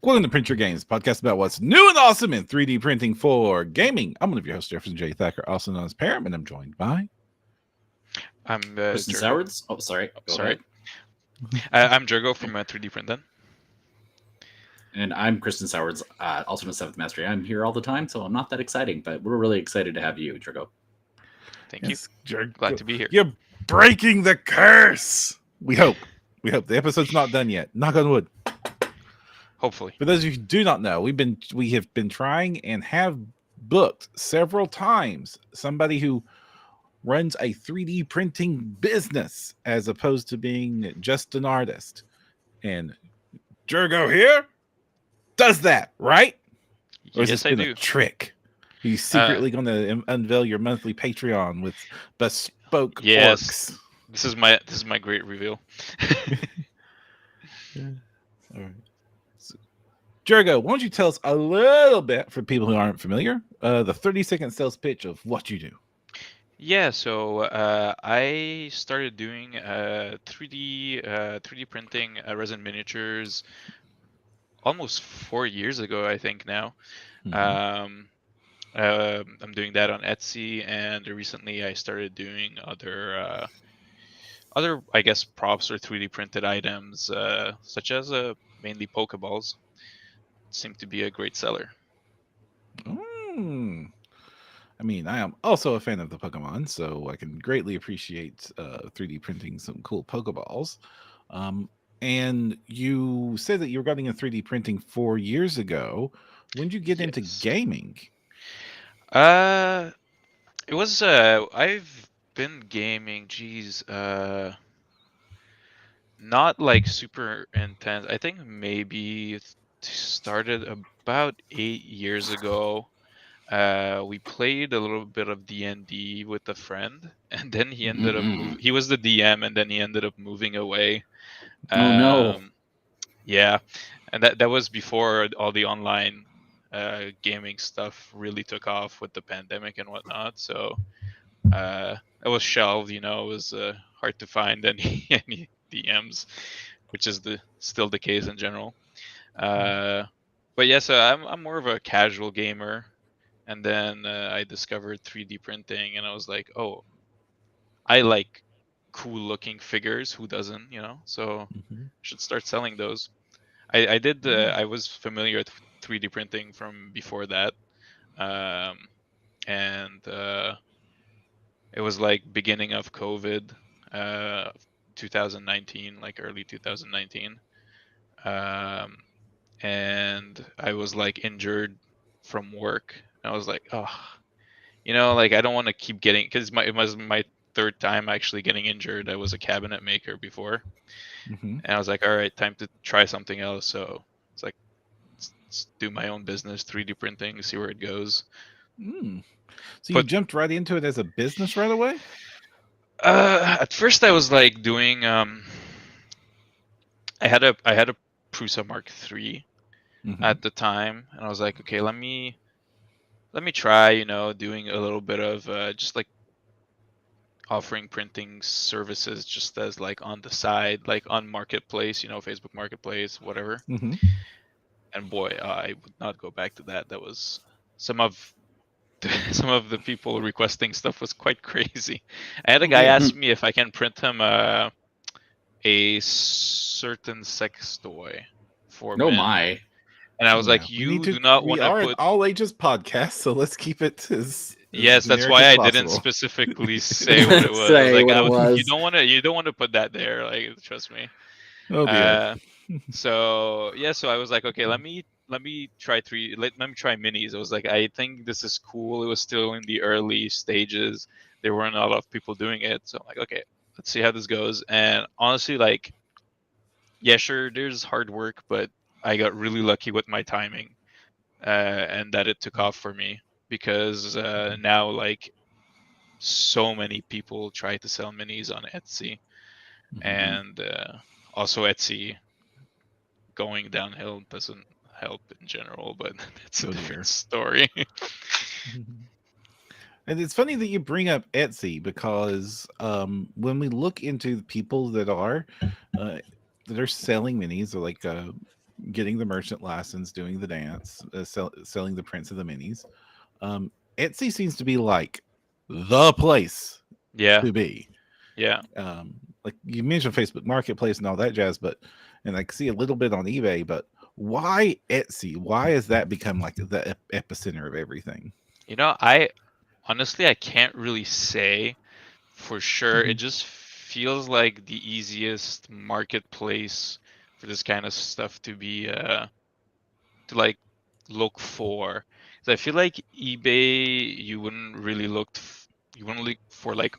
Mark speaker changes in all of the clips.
Speaker 1: Welcome to Print Your Games, podcast about what's new and awesome in 3D printing for gaming. I'm one of your hosts, Jefferson J. Thacker, also known as Perram, and I'm joined by...
Speaker 2: I'm
Speaker 3: Christen Sowards. Oh, sorry. Go ahead.
Speaker 2: I'm Jergo from 3D Printen.
Speaker 3: And I'm Christen Sowards, also in 7th Mastery. I'm here all the time, so I'm not that exciting, but we're really excited to have you, Jergo.
Speaker 2: Thank you. Glad to be here.
Speaker 1: You're breaking the curse! We hope. The episode's not done yet. Knock on wood.
Speaker 2: Hopefully.
Speaker 1: For those of you who do not know, we have been trying and have booked several times somebody who runs a 3D printing business as opposed to being just an artist. And Jergo here does that, right? Or is
Speaker 2: yes,
Speaker 1: this
Speaker 2: I
Speaker 1: been
Speaker 2: do.
Speaker 1: A trick? Are you secretly going to unveil your monthly Patreon with bespoke orcs?
Speaker 2: This is my great reveal.
Speaker 1: All right. Jergo, why don't you tell us a little bit, for people who aren't familiar, the 30-second sales pitch of what you do?
Speaker 2: Yeah, so I started doing 3D printing resin miniatures almost 4 years ago, I think now. Mm-hmm. I'm doing that on Etsy, and recently I started doing other I guess props or 3D printed items, such as mainly Pokeballs. Seem to be a great seller.
Speaker 1: I mean, I am also a fan of the Pokemon, so I can greatly appreciate 3D printing some cool Pokeballs. And you said that you were getting a 3D printing 4 years ago. When did you get into gaming?
Speaker 2: It was I've been gaming, not like super intense. I think maybe it started about 8 years ago. We played a little bit of D&D with a friend, and then he ended up he was the DM, and then he ended up moving away.
Speaker 3: Oh no.
Speaker 2: Yeah, and that was before all the online gaming stuff really took off with the pandemic and whatnot. So it was shelved. It was hard to find any DMs, which is still the case in general. But yeah, so I'm more of a casual gamer. And then I discovered 3D printing, and I was like, oh, I like cool looking figures. Who doesn't, So I should start selling those. I did. I was familiar with 3D printing from before that. And it was like beginning of COVID, 2019, like early 2019. And I was like injured from work. I was like, oh, like I don't want to keep getting, because it was my third time actually getting injured. I was a cabinet maker before, and I was like, all right, time to try something else. So it's like, let's do my own business, 3D printing, see where it goes.
Speaker 1: So you jumped right into it as a business right away?
Speaker 2: At first I was like doing, I had a Prusa Mark III at the time, and I was like, okay, let me try, doing a little bit of just like offering printing services just as like on the side, like on Marketplace, Facebook Marketplace, whatever. And boy, I would not go back to that. That was some of the people requesting stuff was quite crazy. I had a guy ask me if I can print him a certain sex toy for men.
Speaker 3: My.
Speaker 2: And I was like, you do not want to put...
Speaker 1: We are an all-ages podcast, so let's keep it as
Speaker 2: yes, that's why I didn't specifically say what it was. You don't want to put that there, like, trust me. So I was like, okay, let me try let me try minis. I was like, I think this is cool. It was still in the early stages. There weren't a lot of people doing it. So I'm like, okay, let's see how this goes. And honestly, like, yeah, sure, there's hard work, but I got really lucky with my timing, and that it took off for me, because now, like, so many people try to sell minis on Etsy, and also Etsy going downhill doesn't help in general, but that's a different story.
Speaker 1: And it's funny that you bring up Etsy, because when we look into people that are selling minis, or like getting the merchant license, doing the dance, selling the prints of the minis. Etsy seems to be like the place
Speaker 2: Yeah,
Speaker 1: to be.
Speaker 2: yeah.
Speaker 1: Like you mentioned Facebook Marketplace and all that jazz, but and I see a little bit on eBay, but why Etsy? Why has that become like the epicenter of everything?
Speaker 2: You know, I honestly I can't really say for sure. It
Speaker 1: Mhm.
Speaker 2: just feels like the easiest marketplace for this kind of stuff to be to like look for. 'Cause I feel like eBay you wouldn't really you wouldn't look for like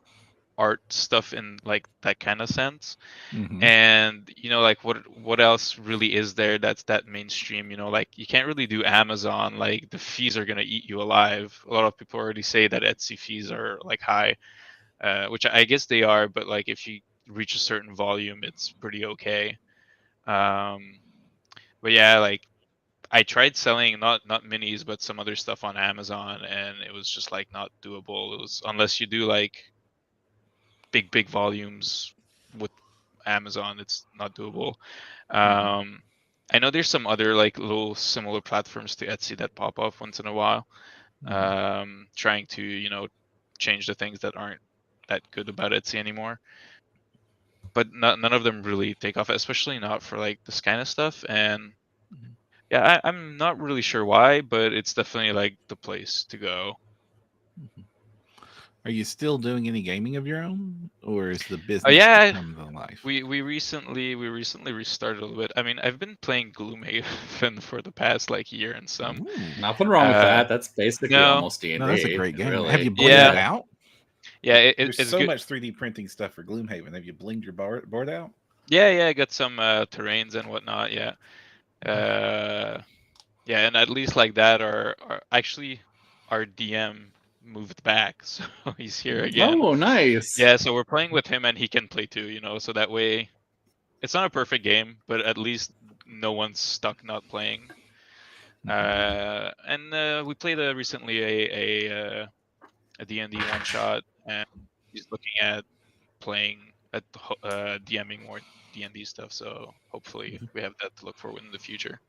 Speaker 2: art stuff in like that kind of sense.
Speaker 1: Mhm.
Speaker 2: And you know, like what else really is there that's that mainstream? You know, like you can't really do Amazon. Like the fees are gonna eat you alive. A lot of people already say that Etsy fees are like high, which I guess they are. But like if you reach a certain volume, it's pretty okay. Um, but yeah, like I tried selling not minis, but some other stuff on Amazon, and it was just like not doable. It was unless you do like big volumes with Amazon, it's not doable. Um, I know there's some other like little similar platforms to Etsy that pop up once in a while,
Speaker 1: Mhm.
Speaker 2: trying to change the things that aren't that good about Etsy anymore. But none of them really take off, especially not for like this kind of stuff. And
Speaker 1: Mhm.
Speaker 2: yeah, I'm not really sure why, but it's definitely like the place to go.
Speaker 1: Mhm. Are you still doing any gaming of your own, or is the
Speaker 2: Oh
Speaker 1: business
Speaker 2: yeah,
Speaker 1: become the life?
Speaker 2: we recently restarted a little bit. I mean, I've been playing Gloomhaven for the past like year and some.
Speaker 1: Ooh.
Speaker 3: Nothing wrong with
Speaker 2: Uh,
Speaker 3: that. That's basically
Speaker 2: no,
Speaker 3: almost D and
Speaker 1: No, that's a
Speaker 3: D,
Speaker 1: great game. Have
Speaker 3: really.
Speaker 1: you blinged it
Speaker 2: yeah,
Speaker 3: Yeah.
Speaker 1: out?
Speaker 2: yeah,
Speaker 1: There's
Speaker 2: it's
Speaker 1: so
Speaker 2: good.
Speaker 1: much 3D printing stuff for Gloomhaven. Have you blinged your board out?
Speaker 2: Yeah, I got some terrains and whatnot. Yeah,
Speaker 1: Mhm.
Speaker 2: uh, yeah, and at least like that, our actually our DM moved back, so he's here again.
Speaker 3: Oh, nice.
Speaker 2: Yeah, so we're playing with him, and he can play too. So that way it's not a perfect game, but at least no one's stuck not playing.
Speaker 1: Mhm.
Speaker 2: And we played recently a D&D one shot, and he's looking at playing at DMing more D&D stuff. So hopefully
Speaker 1: Mhm.
Speaker 2: we have that to look forward in the future.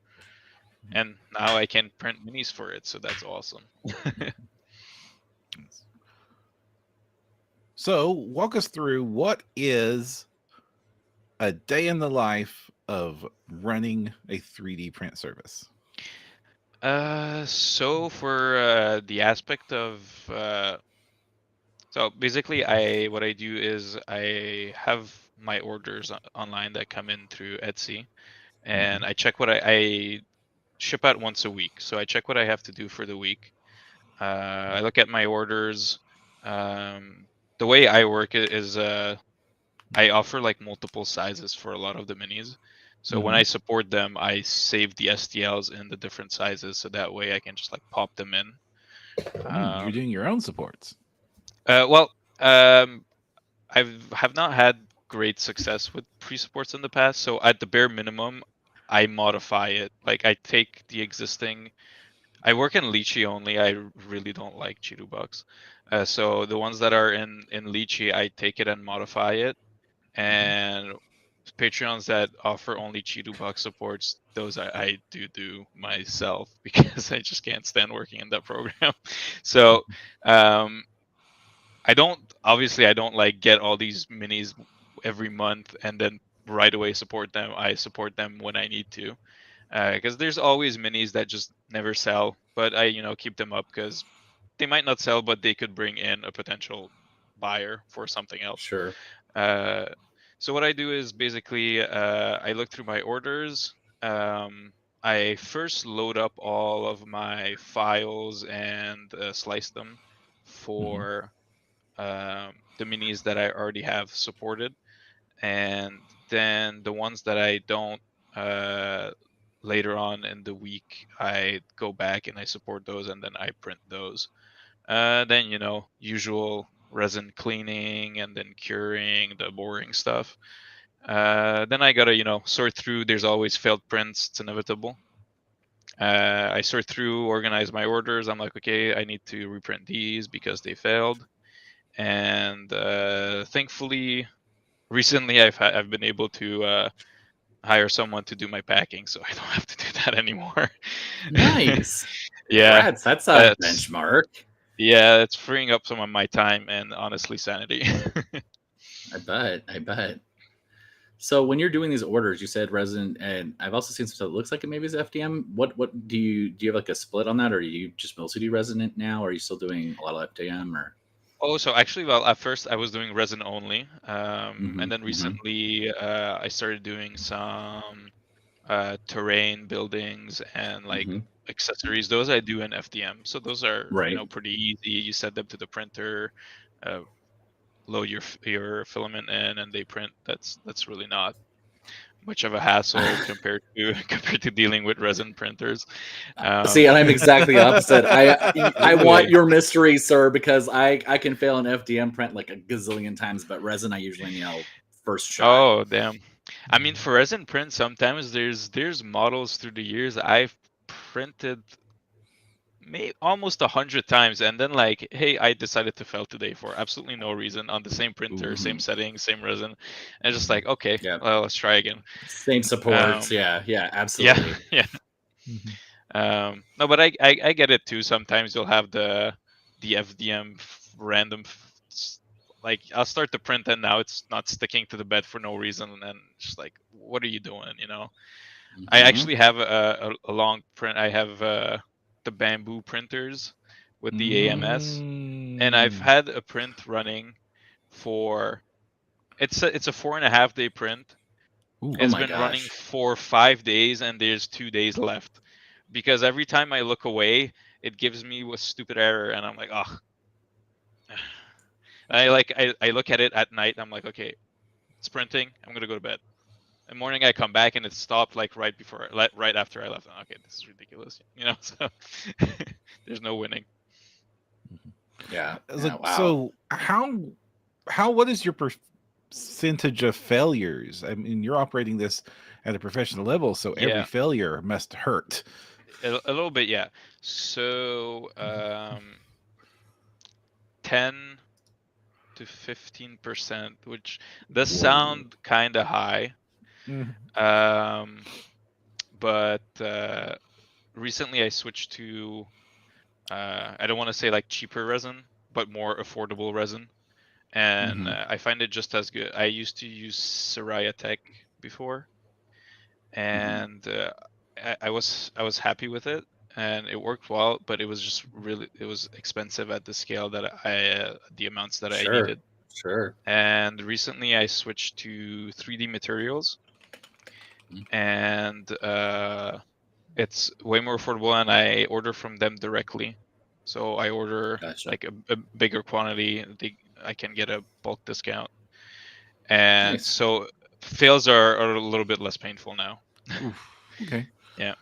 Speaker 2: And now I can print minis for it, so that's awesome.
Speaker 1: So, walk us through what is a day in the life of running a 3D print service.
Speaker 2: So for the aspect of so basically, I what I do is I have my orders online that come in through Etsy, and
Speaker 1: Mhm.
Speaker 2: I check what I ship out once a week. So I check what I have to do for the week. I look at my orders. Um, the way I work it is I offer like multiple sizes for a lot of the minis. So when I
Speaker 1: Mhm.
Speaker 2: support them, I save the STLs in the different sizes, so that way I can just like pop them in.
Speaker 1: You're doing your own supports.
Speaker 2: Well, um, have not had great success with pre-supports in the past, so at the bare minimum, I modify it. Like I take the existing. I work in Lychee only. I really don't like Chidu bucks. So the ones that are in Lychee, I take it and modify it.
Speaker 1: Mhm.
Speaker 2: And Patreons that offer only Chidu box supports, those I do myself because I just can't stand working in that program. So um, I don't like get all these minis every month and then right away support them. I support them when I need to, because there's always minis that just never sell, but I keep them up because they might not sell, but they could bring in a potential buyer for something else.
Speaker 3: Sure.
Speaker 2: Uh, so what I do is basically I look through my orders. Um, I first load up all of my files and slice them
Speaker 1: Mhm.
Speaker 2: for the minis that I already have supported, and then the ones that I don't, uh, later on in the week, I go back and I support those, and then I print those. Then usual resin cleaning and then curing the boring stuff. Then I gotta sort through. There's always failed prints. It's inevitable. I sort through, organize my orders. I'm like, okay, I need to reprint these because they failed. And thankfully, recently I've been able to hire someone to do my packing, so I don't have to do that anymore.
Speaker 3: Nice.
Speaker 2: Yeah,
Speaker 3: Congrats. That's a
Speaker 2: that's
Speaker 3: benchmark.
Speaker 2: yeah, it's freeing up some of my time and honestly sanity.
Speaker 3: I bet. So when you're doing these orders, you said resin, and I've also seen some stuff that looks like it maybe is FDM. What do you have like a split on that, or do you just mostly do resin now, or are you still doing a lot of FDM? Or
Speaker 2: Oh, so actually, well, at first I was doing resin only,
Speaker 3: Mhm,
Speaker 2: and then
Speaker 3: mhm.
Speaker 2: recently I started doing some terrain buildings and like
Speaker 3: Mhm.
Speaker 2: accessories. Those I do in FDM, so those are
Speaker 3: Right.
Speaker 2: pretty easy. You set them to the printer, uh, load your filament in, and they print. That's really not much of a hassle compared to compared to dealing with resin printers.
Speaker 3: See, and I'm exactly the opposite. I want
Speaker 1: Really?
Speaker 3: your mystery, sir, because I can fail an FDM print like a gazillion times, but resin I usually nail first shot.
Speaker 2: Oh, damn. I mean, for resin print, sometimes there's models through the years I've printed almost 100 times, and then like, hey, I decided to fail today for absolutely no reason on the same printer, same
Speaker 3: Mhm.
Speaker 2: setting, same resin, and just like, okay,
Speaker 3: Yeah.
Speaker 2: well, let's try again.
Speaker 3: Same supports. Yeah,
Speaker 2: Yeah,
Speaker 3: absolutely.
Speaker 2: yeah.
Speaker 1: Mhm.
Speaker 2: No, but I get it too. Sometimes you'll have the FDM random like I'll start to print and now it's not sticking to the bed for no reason, and just like, what are you doing? I
Speaker 3: Mhm.
Speaker 2: actually have a long print. I have the bamboo printers with the AMS, and I've
Speaker 1: Mm.
Speaker 2: had a print running for it's a 4.5 day print.
Speaker 1: Ooh.
Speaker 3: Oh
Speaker 2: It's
Speaker 3: my
Speaker 2: been running
Speaker 3: gosh.
Speaker 2: for 5 days, and there's 2 days left. Because every time I look away, it gives me a stupid error, and I'm like, oh. I look at it at night. I'm like, okay, it's printing. I'm gonna go to bed. In the morning, I come back and it stopped like right after I left. Okay, this is ridiculous. So there's no winning.
Speaker 3: Yeah.
Speaker 1: I was
Speaker 3: Yeah.
Speaker 1: like,
Speaker 3: Wow.
Speaker 1: so what is your percentage of failures? I mean, you're operating this at a professional level, so every
Speaker 2: Yeah,
Speaker 1: failure must hurt.
Speaker 2: a little bit. Yeah. So 10 to 15%, which does
Speaker 3: Whoa.
Speaker 2: sound kind of high.
Speaker 1: Mhm.
Speaker 2: But recently I switched to I don't want to say like cheaper resin, but more affordable resin, and
Speaker 3: Mhm.
Speaker 2: I find it just as good. I used to use Soraya Tech before,
Speaker 3: Mhm.
Speaker 2: and I was happy with it, and it worked well, but it was expensive at the scale that the amounts that I
Speaker 3: Sure.
Speaker 2: needed.
Speaker 3: Sure.
Speaker 2: And recently I switched to 3D materials,
Speaker 3: Mhm.
Speaker 2: and it's way more affordable, and I order from them directly. So I order
Speaker 3: Gotcha.
Speaker 2: like a bigger quantity. I can get a bulk discount, and
Speaker 3: Nice.
Speaker 2: so fails are a little bit less painful now.
Speaker 1: Oof. Okay.
Speaker 2: Yeah,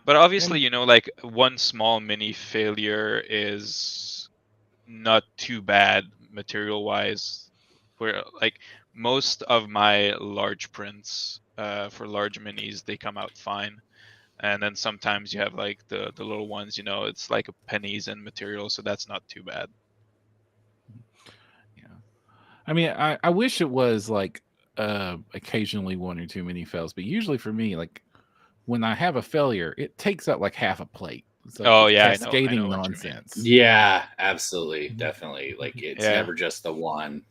Speaker 2: but obviously,
Speaker 1: And
Speaker 2: like one small mini failure is not too bad material wise. Where like most of my large prints for large minis, they come out fine. And then sometimes you have like the little ones, it's like pennies in material, so that's not too bad.
Speaker 1: yeah, I mean, I wish it was like occasionally one or two mini fails, but usually for me, like when I have a failure, it takes up like half a plate. It's like
Speaker 2: Oh
Speaker 1: it's
Speaker 2: yeah, I know
Speaker 1: cascading
Speaker 2: what you mean.
Speaker 1: nonsense.
Speaker 3: Yeah, absolutely,
Speaker 1: Mhm.
Speaker 3: definitely. Like it's
Speaker 2: Yeah.
Speaker 3: never just the one.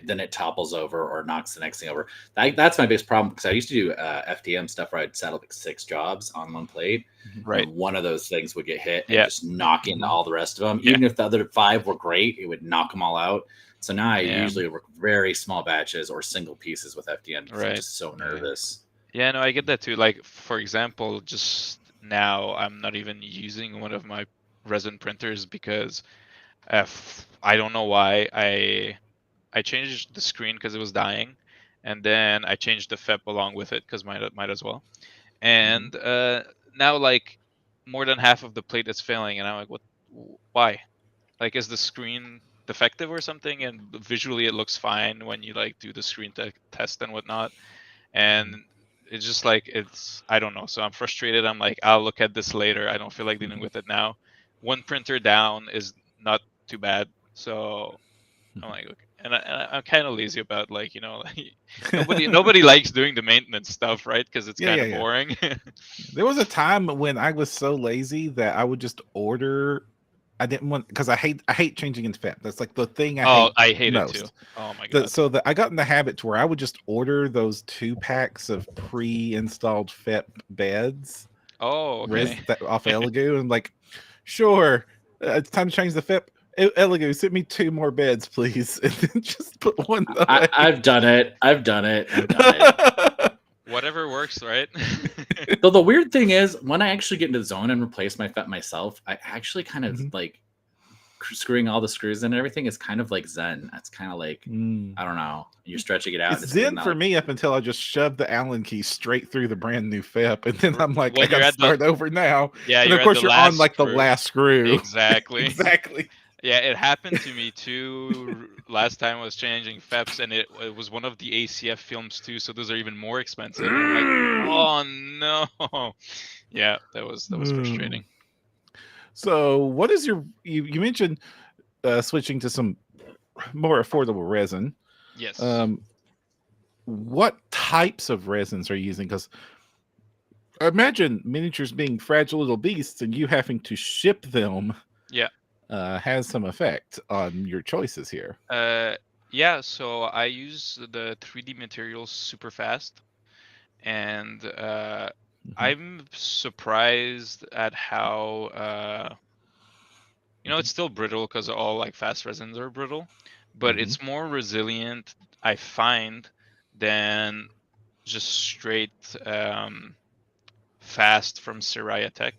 Speaker 3: Then it topples over or knocks the next thing over. That's my biggest problem because I used to do FDM stuff where I'd settle like 6 jobs on one plate,
Speaker 1: Mhm.
Speaker 3: and
Speaker 2: Right.
Speaker 3: one of those things would get hit and
Speaker 2: Yeah.
Speaker 3: just knock into
Speaker 1: Mhm.
Speaker 3: all the rest of them.
Speaker 2: Yeah.
Speaker 3: Even if the other 5 were great, it would knock them all out. So now I
Speaker 2: Yeah.
Speaker 3: usually work very small batches or single pieces with FDM because I'm
Speaker 2: Right.
Speaker 3: just so
Speaker 1: Yeah.
Speaker 3: nervous.
Speaker 2: Yeah, no, I get that too. Like for example, just now I'm not even using one of my resin printers because I don't know why I changed the screen because it was dying, and then I changed the FEP along with it because might as well.
Speaker 1: Mhm.
Speaker 2: And now like more than half of the plate is failing, and I'm like, what? Why? Like, is the screen defective or something? And visually, it looks fine when you like do the screen test and whatnot. And it's just like I don't know. So I'm frustrated. I'm like, I'll look at this later. I don't feel like dealing
Speaker 3: Mhm.
Speaker 2: with it now. One printer down is not too bad. So I'm
Speaker 1: Mhm.
Speaker 2: like, okay. and I'm kind of lazy about like nobody likes doing the maintenance stuff, right? Because it's
Speaker 1: Yeah,
Speaker 2: kind
Speaker 1: yeah,
Speaker 2: of
Speaker 1: yeah.
Speaker 2: boring.
Speaker 1: There was a time when I was so lazy that I would just order. I didn't want because I hate changing into FEP. That's like the thing I
Speaker 2: Oh,
Speaker 1: hate
Speaker 2: I hate it too.
Speaker 1: most.
Speaker 2: Oh my god.
Speaker 1: So that I got in the habit to where I would just order those 2 packs of pre-installed FEP beds
Speaker 2: Oh, okay.
Speaker 1: that off Elegoo, and like, sure, it's time to change the FEP. Elegoo, send me 2 more beds, please, and then just put one away.
Speaker 3: I've done it. I've done it.
Speaker 2: Whatever works, right?
Speaker 3: Though the weird thing is, when I actually get into the zone and replace my FET myself, I actually kind of
Speaker 1: Mhm.
Speaker 3: like screwing all the screws in and everything. Is kind of like Zen. It's kind of like
Speaker 1: Mm.
Speaker 3: I don't know. You're stretching it out.
Speaker 1: It's
Speaker 3: And it's really
Speaker 1: Zen
Speaker 3: not
Speaker 1: for
Speaker 3: like,
Speaker 1: me up until I just shove the Allen key straight through the brand new FEP, and then I'm like, I
Speaker 2: When
Speaker 1: got
Speaker 2: you're
Speaker 1: to
Speaker 2: at the
Speaker 1: start over now.
Speaker 2: yeah,
Speaker 1: And
Speaker 2: you're
Speaker 1: of
Speaker 2: at
Speaker 1: course,
Speaker 2: the
Speaker 1: you're on
Speaker 2: last
Speaker 1: like the
Speaker 2: screw.
Speaker 1: last screw.
Speaker 2: Exactly.
Speaker 1: Exactly.
Speaker 2: Yeah, it happened to me too last time I was changing FEPs, and it was one of the ACF films too, so those are even more expensive. And I'm like, oh no. Yeah, that was frustrating.
Speaker 1: So, what is you mentioned switching to some more affordable resin?
Speaker 2: Yes.
Speaker 1: What types of resins are you using? Because I imagine miniatures being fragile little beasts, and you having to ship them
Speaker 2: Yeah.
Speaker 1: has some effect on your choices here.
Speaker 2: Yeah, so I use the 3D materials super fast, and
Speaker 1: Mhm.
Speaker 2: I'm surprised at how it's still brittle because all like fast resins are brittle, but
Speaker 1: Mhm.
Speaker 2: it's more resilient, I find, than just straight fast from Siraya Tech.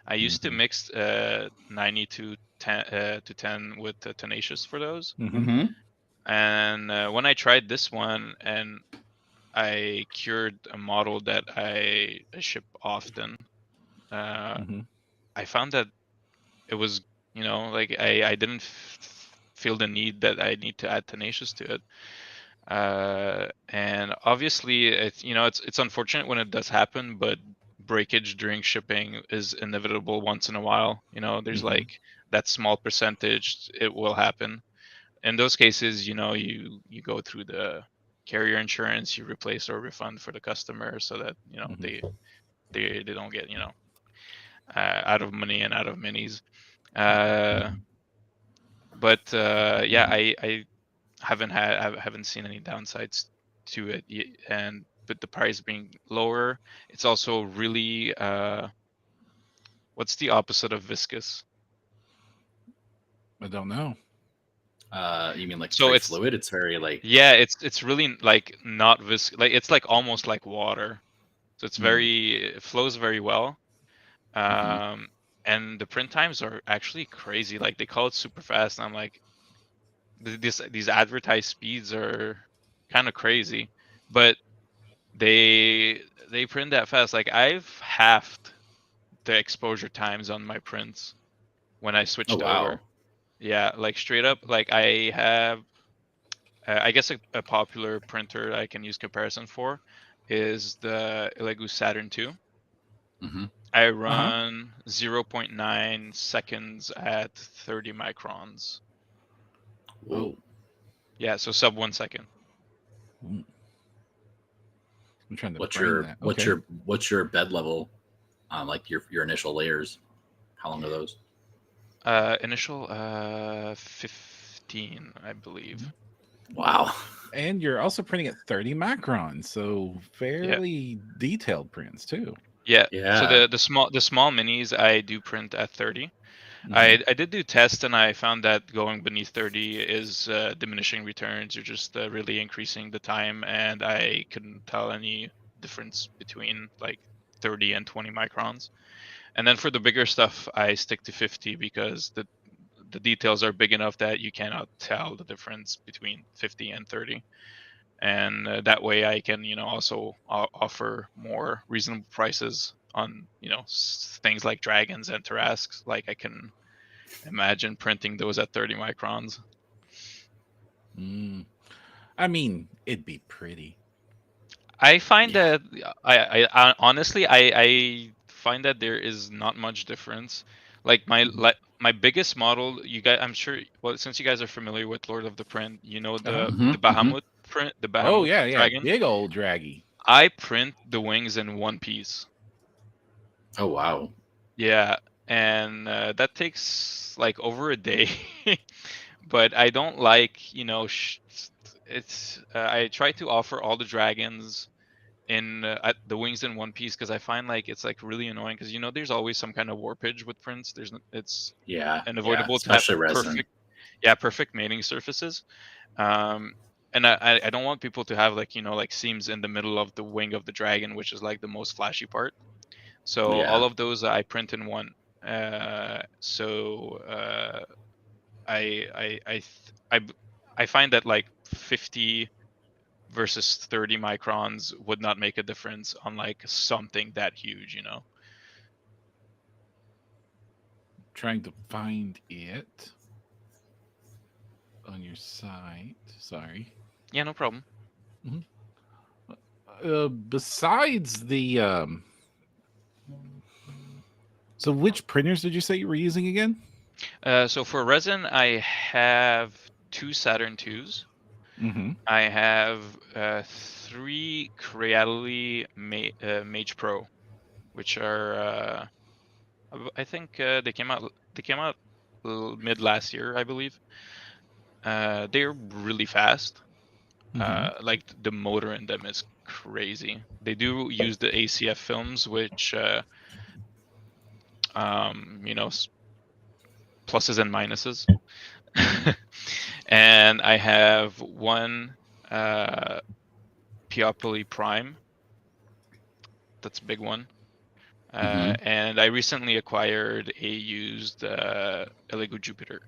Speaker 2: I used to
Speaker 1: Mhm.
Speaker 2: mix 90 to 10 with Tenacious for those.
Speaker 1: Mhm.
Speaker 2: And when I tried this one and I cured a model that I ship often,
Speaker 1: Mhm.
Speaker 2: I found that it was, like I didn't feel the need that I need to add Tenacious to it. And obviously, it's unfortunate when it does happen, but breakage during shipping is inevitable once in a while. There's
Speaker 1: Mhm.
Speaker 2: like that small percentage it will happen. In those cases, you go through the carrier insurance, you replace or refund for the customer so that
Speaker 1: Mhm.
Speaker 2: they don't get out of money and out of minis. But yeah, I haven't seen any downsides to it and with the price being lower, it's also really what's the opposite of viscous?
Speaker 1: I don't know.
Speaker 3: you mean like
Speaker 2: So
Speaker 3: straight
Speaker 2: it's
Speaker 3: fluid? It's very like
Speaker 2: yeah, it's really like not like it's like almost like water. So it's it flows very well. Um and the print times are actually crazy. Like they call it super fast, and I'm like, these advertised speeds are kind of crazy, but they print that fast. Like I've halved the exposure times on my prints when I
Speaker 3: oh
Speaker 2: switched
Speaker 3: wow.
Speaker 2: over. Yeah, like straight up. Like I have, I guess a popular printer I can use comparison for is the Elegoo Saturn 2.
Speaker 3: Mm-hmm.
Speaker 2: I run 0.9 seconds at 30 microns.
Speaker 3: Whoa.
Speaker 2: Yeah, so sub 1 second.
Speaker 1: I'm trying to
Speaker 3: What's
Speaker 1: brain
Speaker 3: your
Speaker 1: that.
Speaker 3: what's
Speaker 1: Okay.
Speaker 3: your what's your bed level on like your initial layers? How long are those?
Speaker 2: Initial 15, I believe.
Speaker 3: Wow.
Speaker 1: And you're also printing at 30 microns, so
Speaker 2: Yeah.
Speaker 1: fairly detailed prints too.
Speaker 2: Yeah. So
Speaker 3: Yeah.
Speaker 2: the small minis I do print at 30.
Speaker 1: Mhm.
Speaker 2: I did do tests and I found that going beneath 30 is diminishing returns. You're just really increasing the time, and I couldn't tell any difference between like 30 and 20 microns. And then for the bigger stuff, I stick to 50 because the details are big enough that you cannot tell the difference between 50 and 30. And that way I can also offer more reasonable prices on things like dragons and Tarrasques. Like I can imagine printing those at 30 microns.
Speaker 1: Mm. I mean, it'd be pretty.
Speaker 2: I find
Speaker 3: Yeah.
Speaker 2: that honestly I find that there is not much difference. Like
Speaker 1: Mhm.
Speaker 2: my biggest model, you guys, I'm sure. Well, since you guys are familiar with Lord of the Print, you know
Speaker 1: Uh-huh.
Speaker 2: the Bahamut print, the
Speaker 1: Oh
Speaker 2: Bahamut
Speaker 1: yeah, yeah,
Speaker 2: dragon.
Speaker 1: big old draggy.
Speaker 2: I print the wings in one piece.
Speaker 3: Oh wow.
Speaker 2: Yeah, and that takes like over a day. But I don't like, it's. I try to offer all the dragons in the wings in one piece because I find like it's like really annoying because there's always some kind of warpage with prints. It's
Speaker 3: Yeah. Yeah.
Speaker 2: unavoidable to have
Speaker 3: Especially resin.
Speaker 2: perfect mating surfaces. Um, and I don't want people to have like like seams in the middle of the wing of the dragon, which is like the most flashy part. So all
Speaker 3: Yeah.
Speaker 2: of those I print in one. So I find that like 50 versus 30 microns would not make a difference on like something that huge.
Speaker 1: Trying to find it on your site. Sorry.
Speaker 2: Yeah, no problem.
Speaker 1: Besides the so which printers did you say you were using again?
Speaker 2: So for resin, I have two Saturn 2s.
Speaker 1: Mm-hmm.
Speaker 2: I have 3 Creality Mage Pro, which are I think they came out mid last year, I believe. They're really fast.
Speaker 1: Mm-hmm.
Speaker 2: Like the motor in them is crazy. They do use the ACF films, which pluses and minuses. And I have one Peopoly Prime. That's a big one. And I recently acquired a used Eligo Jupiter.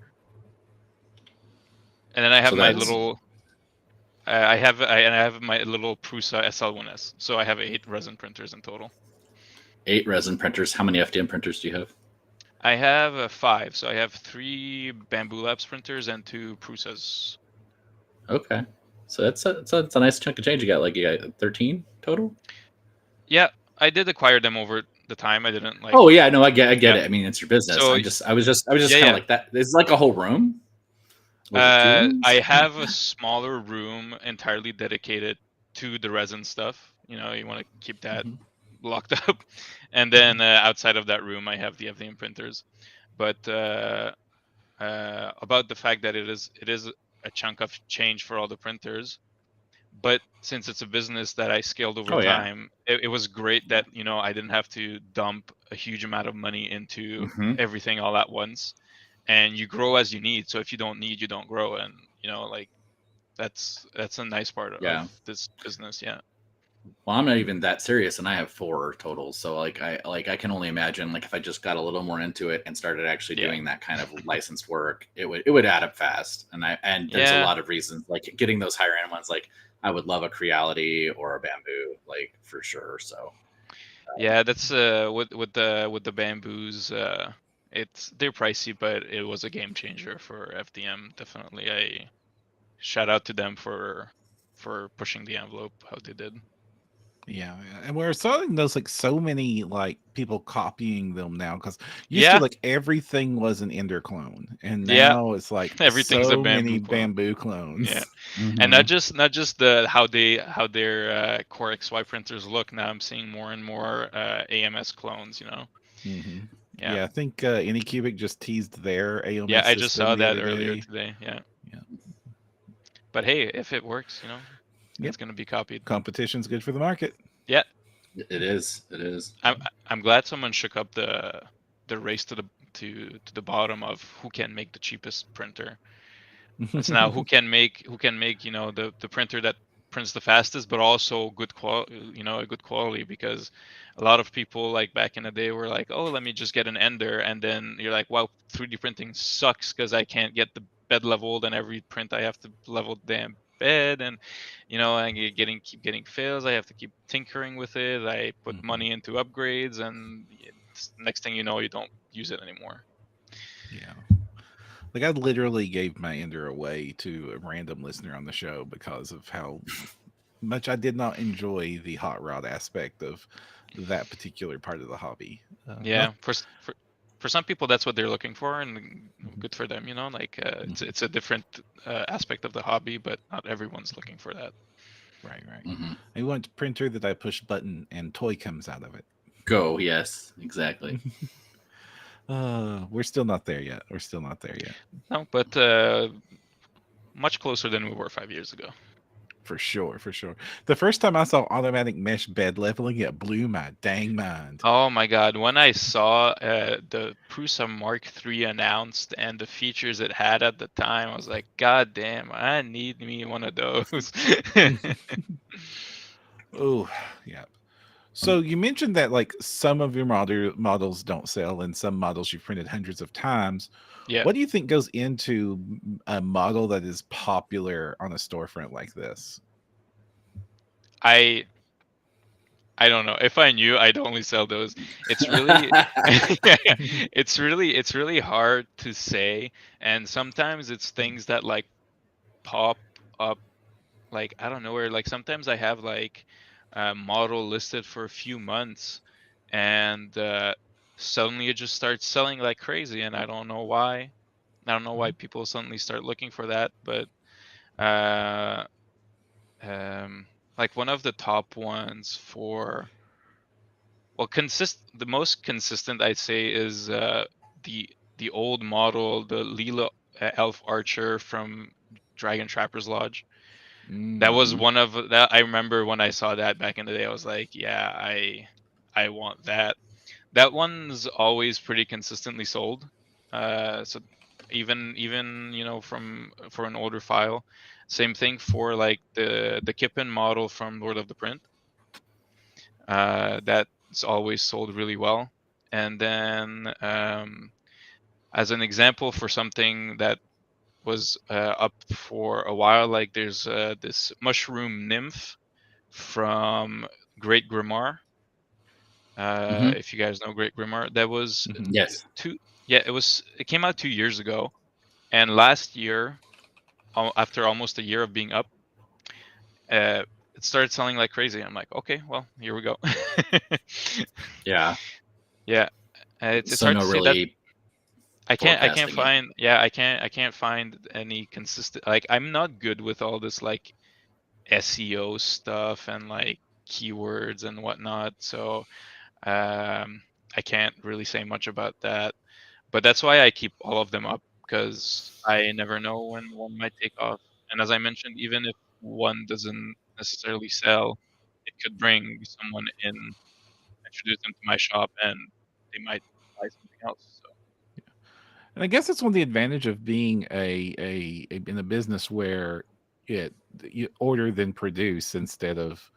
Speaker 2: And then I have
Speaker 3: So
Speaker 2: my
Speaker 3: that's
Speaker 2: little. I have my little Prusa SL1S. So I have 8 resin printers in total.
Speaker 3: 8 resin printers. How many FDM printers do you have?
Speaker 2: I have 5. So I have 3 Bamboo Labs printers and 2 Prusas.
Speaker 3: Okay. So that's a nice chunk of change. You got 13 total?
Speaker 2: Yeah, I did acquire them over the time. I didn't like.
Speaker 3: Oh yeah, no, I get
Speaker 2: Yeah.
Speaker 3: it. I mean, it's your business.
Speaker 2: So
Speaker 3: I was just kind of like that. It's like a whole room. Was it 2 rooms?
Speaker 2: I have a smaller room entirely dedicated to the resin stuff. You want to keep that locked up, and then outside of that room, I have the FDM printers. But about the fact that it is a chunk of change for all the printers. But since it's a business that I scaled over
Speaker 3: Oh, yeah.
Speaker 2: time, it was great that I didn't have to dump a huge amount of money into everything all at once. And you grow as you need. So if you don't need, you don't grow. And like that's a nice part
Speaker 3: Yeah.
Speaker 2: of this business. Yeah.
Speaker 3: Well, I'm not even that serious, and I have 4 total. So I can only imagine like if I just got a little more into it and started actually doing that kind of licensed work, it would add up fast. And there's a lot of reasons, like getting those higher end ones. Like I would love a Creality or a Bamboo, like for sure. So
Speaker 2: yeah, that's with the bamboos. They're pricey, but it was a game changer for FDM. Definitely, I shout out to them for pushing the envelope how they did.
Speaker 1: Yeah, and we're starting those like so many like people copying them now because used to like everything was an Ender clone, and now it's like
Speaker 2: everything's
Speaker 1: so
Speaker 2: a bamboo
Speaker 1: many
Speaker 2: clone.
Speaker 1: bamboo clones.
Speaker 2: Yeah, and not just the how their Core XY printers look. Now I'm seeing more and more AMS clones.
Speaker 1: Yeah, I think Anycubic just teased their AMS.
Speaker 2: Yeah, I just saw that earlier
Speaker 1: day.
Speaker 2: today. Yeah. But hey, if it works, it's going to be copied.
Speaker 1: Competition's good for the market.
Speaker 2: Yeah,
Speaker 3: it is. It is.
Speaker 2: I'm glad someone shook up the race to the bottom of who can make the cheapest printer. It's now who can make the printer that prints the fastest, but also good quality. A good quality, because a lot of people like back in the day were like, oh, let me just get an Ender, and then you're like, wow, 3D printing sucks because I can't get the bed leveled, and every print I have to level the damn bed, and I keep getting fails. I have to keep tinkering with it. I put money into upgrades, and next thing you know, you don't use it anymore.
Speaker 1: Yeah. Like I literally gave my Ender away to a random listener on the show because of how much I did not enjoy the hot rod aspect of that particular part of the hobby.
Speaker 2: for some people that's what they're looking for, and good for them, like it's a different aspect of the hobby, but not everyone's looking for that.
Speaker 1: Right.
Speaker 3: Mm-hmm.
Speaker 1: I want a printer that I push button and toy comes out of it.
Speaker 3: Go, yes, exactly.
Speaker 1: We're still not there yet.
Speaker 2: No, but much closer than we were 5 years ago.
Speaker 1: For sure. The first time I saw automatic mesh bed leveling, it blew my dang mind.
Speaker 2: Oh my god, when I saw the Prusa Mark III announced and the features it had at the time, I was like, god damn, I need me one of those.
Speaker 1: Oh, yeah. So you mentioned that like some of your models don't sell, and some models you've printed hundreds of times.
Speaker 2: Yeah.
Speaker 1: What do you think goes into a model that is popular on a storefront like this?
Speaker 2: I don't know. If I knew, I'd only sell those. It's really it's really hard to say, and sometimes it's things that like pop up like I don't know where. Like sometimes I have like a model listed for a few months, and suddenly it just starts selling like crazy, and I don't know why. I don't know why people suddenly start looking for that, but uh, like one of the top ones for the most consistent I'd say is the old model, the Leela Elf Archer from Dragon Trapper's Lodge. That was
Speaker 1: Mm-hmm.
Speaker 2: one of that. I remember when I saw that back in the day, I was like, yeah, I want that. That one's always pretty consistently sold. So even for an older file. Same thing for like the Kippen model from Lord of the Print. That's always sold really well. And then as an example for something that was up for a while, like there's this mushroom nymph from Great Grimoire. If you guys know Great Grimoire, that was
Speaker 3: Yes.
Speaker 2: it came out 2 years ago, and last year, after almost a year of being up, it started selling like crazy. I'm like, okay, well, here we go.
Speaker 3: Yeah.
Speaker 2: Yeah, it's
Speaker 3: So
Speaker 2: hard
Speaker 3: no
Speaker 2: to say that.
Speaker 3: really
Speaker 2: I can't
Speaker 3: forecasting it.
Speaker 2: I can't find any consistent, like I'm not good with all this like SEO stuff and like keywords and whatnot, so I can't really say much about that. But that's why I keep all of them up, because I never know when one might take off. And as I mentioned, even if one doesn't necessarily sell, it could bring someone in, introduce them to my shop, and they might buy something else. So
Speaker 1: And I guess that's one of the advantage of being in a business where you order then produce instead of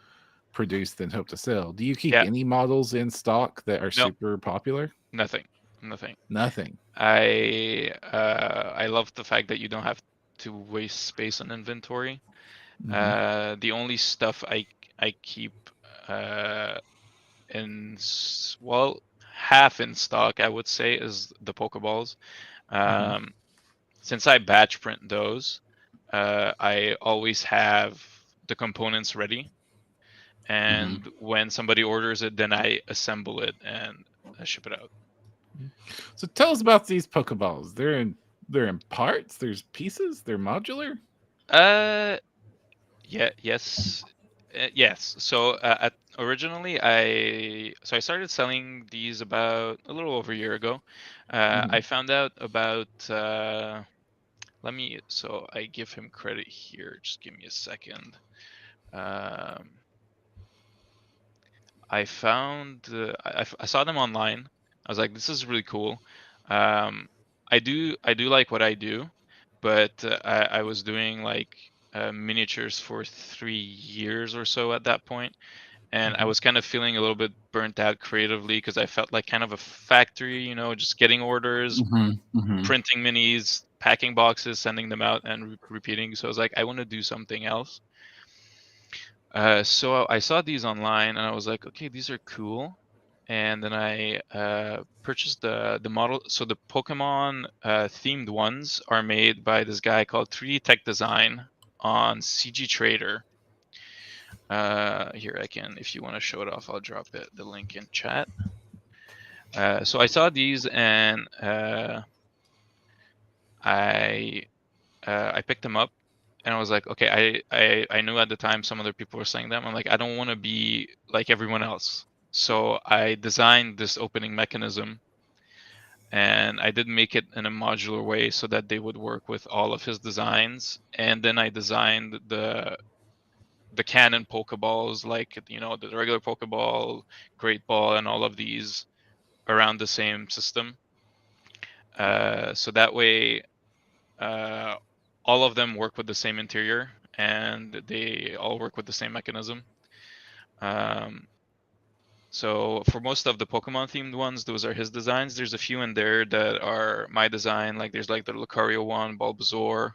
Speaker 1: produce then hope to sell. Do you keep
Speaker 2: yeah,
Speaker 1: any models in stock that are
Speaker 2: no,
Speaker 1: super popular?
Speaker 2: nothing.
Speaker 1: Nothing.
Speaker 2: I love the fact that you don't have to waste space on inventory.
Speaker 1: Mhm.
Speaker 2: The only stuff I keep well, half in stock, I would say, is the Pokeballs. Um, Since I batch print those, I always have the components ready, and when somebody orders it, then I assemble it and ship it out.
Speaker 1: So tell us about these Pokeballs. They're in parts. There's pieces. They're modular.
Speaker 2: Uh, yeah, yes, yes. So originally, I started selling these about a little over a year ago. I found out about so I give him credit here. Just give me a second. Um, I found I saw them online. I was like, this is really cool. Um, I do like what I do, but I was doing like miniatures for 3 years or so at that point, and I was kind of feeling a little bit burnt out creatively, because I felt like kind of a factory, just getting orders, printing minis, packing boxes, sending them out, and repeating. So I was like, I want to do something else. So I saw these online, and I was like, okay, these are cool. And then I purchased the model. So the Pokemon themed ones are made by this guy called 3D Tech Design on CG Trader. Here I can, if you want to show it off, I'll drop the link in chat. So I saw these and I picked them up and I was like, okay, I knew at the time some other people were saying them. I'm like, I don't want to be like everyone else. So I designed this opening mechanism and I did make it in a modular way so that they would work with all of his designs. And then I designed the canon Pokeballs, like, you know, the regular Pokeball, Great Ball, and all of these around the same system. So that way, all of them work with the same interior and they all work with the same mechanism. So for most of the Pokemon themed ones, those are his designs. There's a few in there that are my design. Like there's like the Lucario one, Bulbasaur,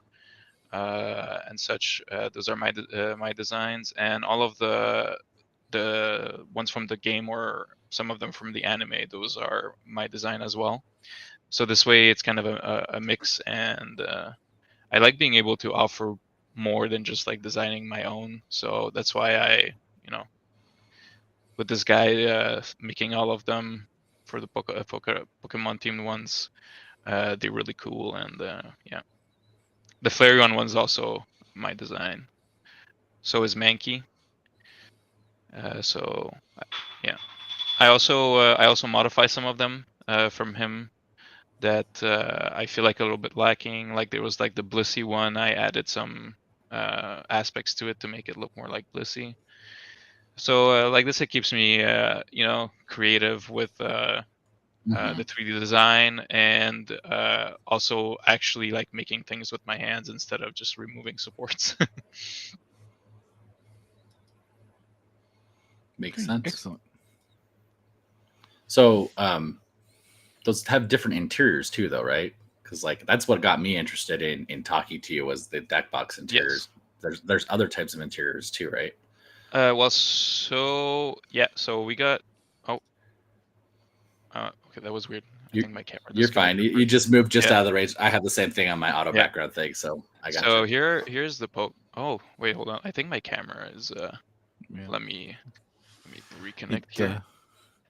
Speaker 2: and such. Those are my designs, and all of the ones from the game or some of them from the anime. Those are my design as well. So this way, it's kind of a mix, and I like being able to offer more than just like designing my own. So that's why I, you know, with this guy making all of them for the Pokemon themed ones, they're really cool, and yeah, the Flareon one's also my design. So is Mankey. So yeah, I also modify some of them from him that I feel like a little bit lacking. Like there was like the Blissey one, I added some aspects to it to make it look more like Blissey. So like this, it keeps me you know, creative with the 3D design and also actually like making things with my hands instead of just removing supports.
Speaker 3: Makes sense.
Speaker 1: Excellent.
Speaker 3: So those have different interiors too, though, right? Because like that's what got me interested in talking to you was the deck box interiors.
Speaker 2: Yes.
Speaker 3: There's other types of interiors too, right?
Speaker 2: Well, so yeah, so we got. Oh, okay, that was weird. I think my camera.
Speaker 3: You're fine.
Speaker 2: disconnected
Speaker 3: You just moved just
Speaker 2: Yeah.
Speaker 3: out of the range. I have the same thing on my auto
Speaker 2: Yeah.
Speaker 3: background thing, so I got
Speaker 2: So
Speaker 3: you.
Speaker 2: here's the poke. Oh wait, hold on. I think my camera is.
Speaker 1: Yeah.
Speaker 2: Let me reconnect
Speaker 1: It
Speaker 2: here.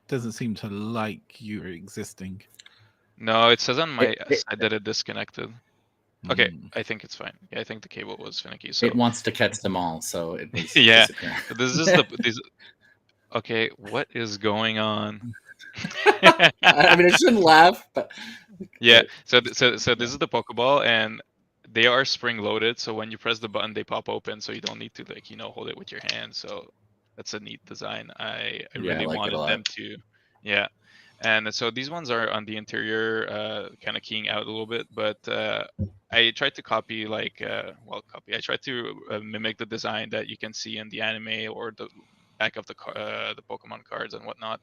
Speaker 1: doesn't seem to like you're existing.
Speaker 2: No, it says on my
Speaker 3: It-
Speaker 2: side that it disconnected. Okay,
Speaker 1: Mm.
Speaker 2: I think it's fine. Yeah, I think the cable was finicky. So
Speaker 3: It wants to catch them all, so it was
Speaker 2: yeah,
Speaker 3: disappearing.
Speaker 2: this is these. Okay, what is going on?
Speaker 3: I mean, I shouldn't laugh, but
Speaker 2: Yeah, so this is the Pokeball, and they are spring loaded. So when you press the button, they pop open, so you don't need to like, you know, hold it with your hand. So that's a neat design. I
Speaker 3: Yeah, I
Speaker 2: really
Speaker 3: like it a
Speaker 2: wanted
Speaker 3: lot.
Speaker 2: them to, yeah. And so these ones are on the interior, kind of keying out a little bit, but I tried to copy like, I tried to mimic the design that you can see in the anime or the back of the Pokemon cards and whatnot.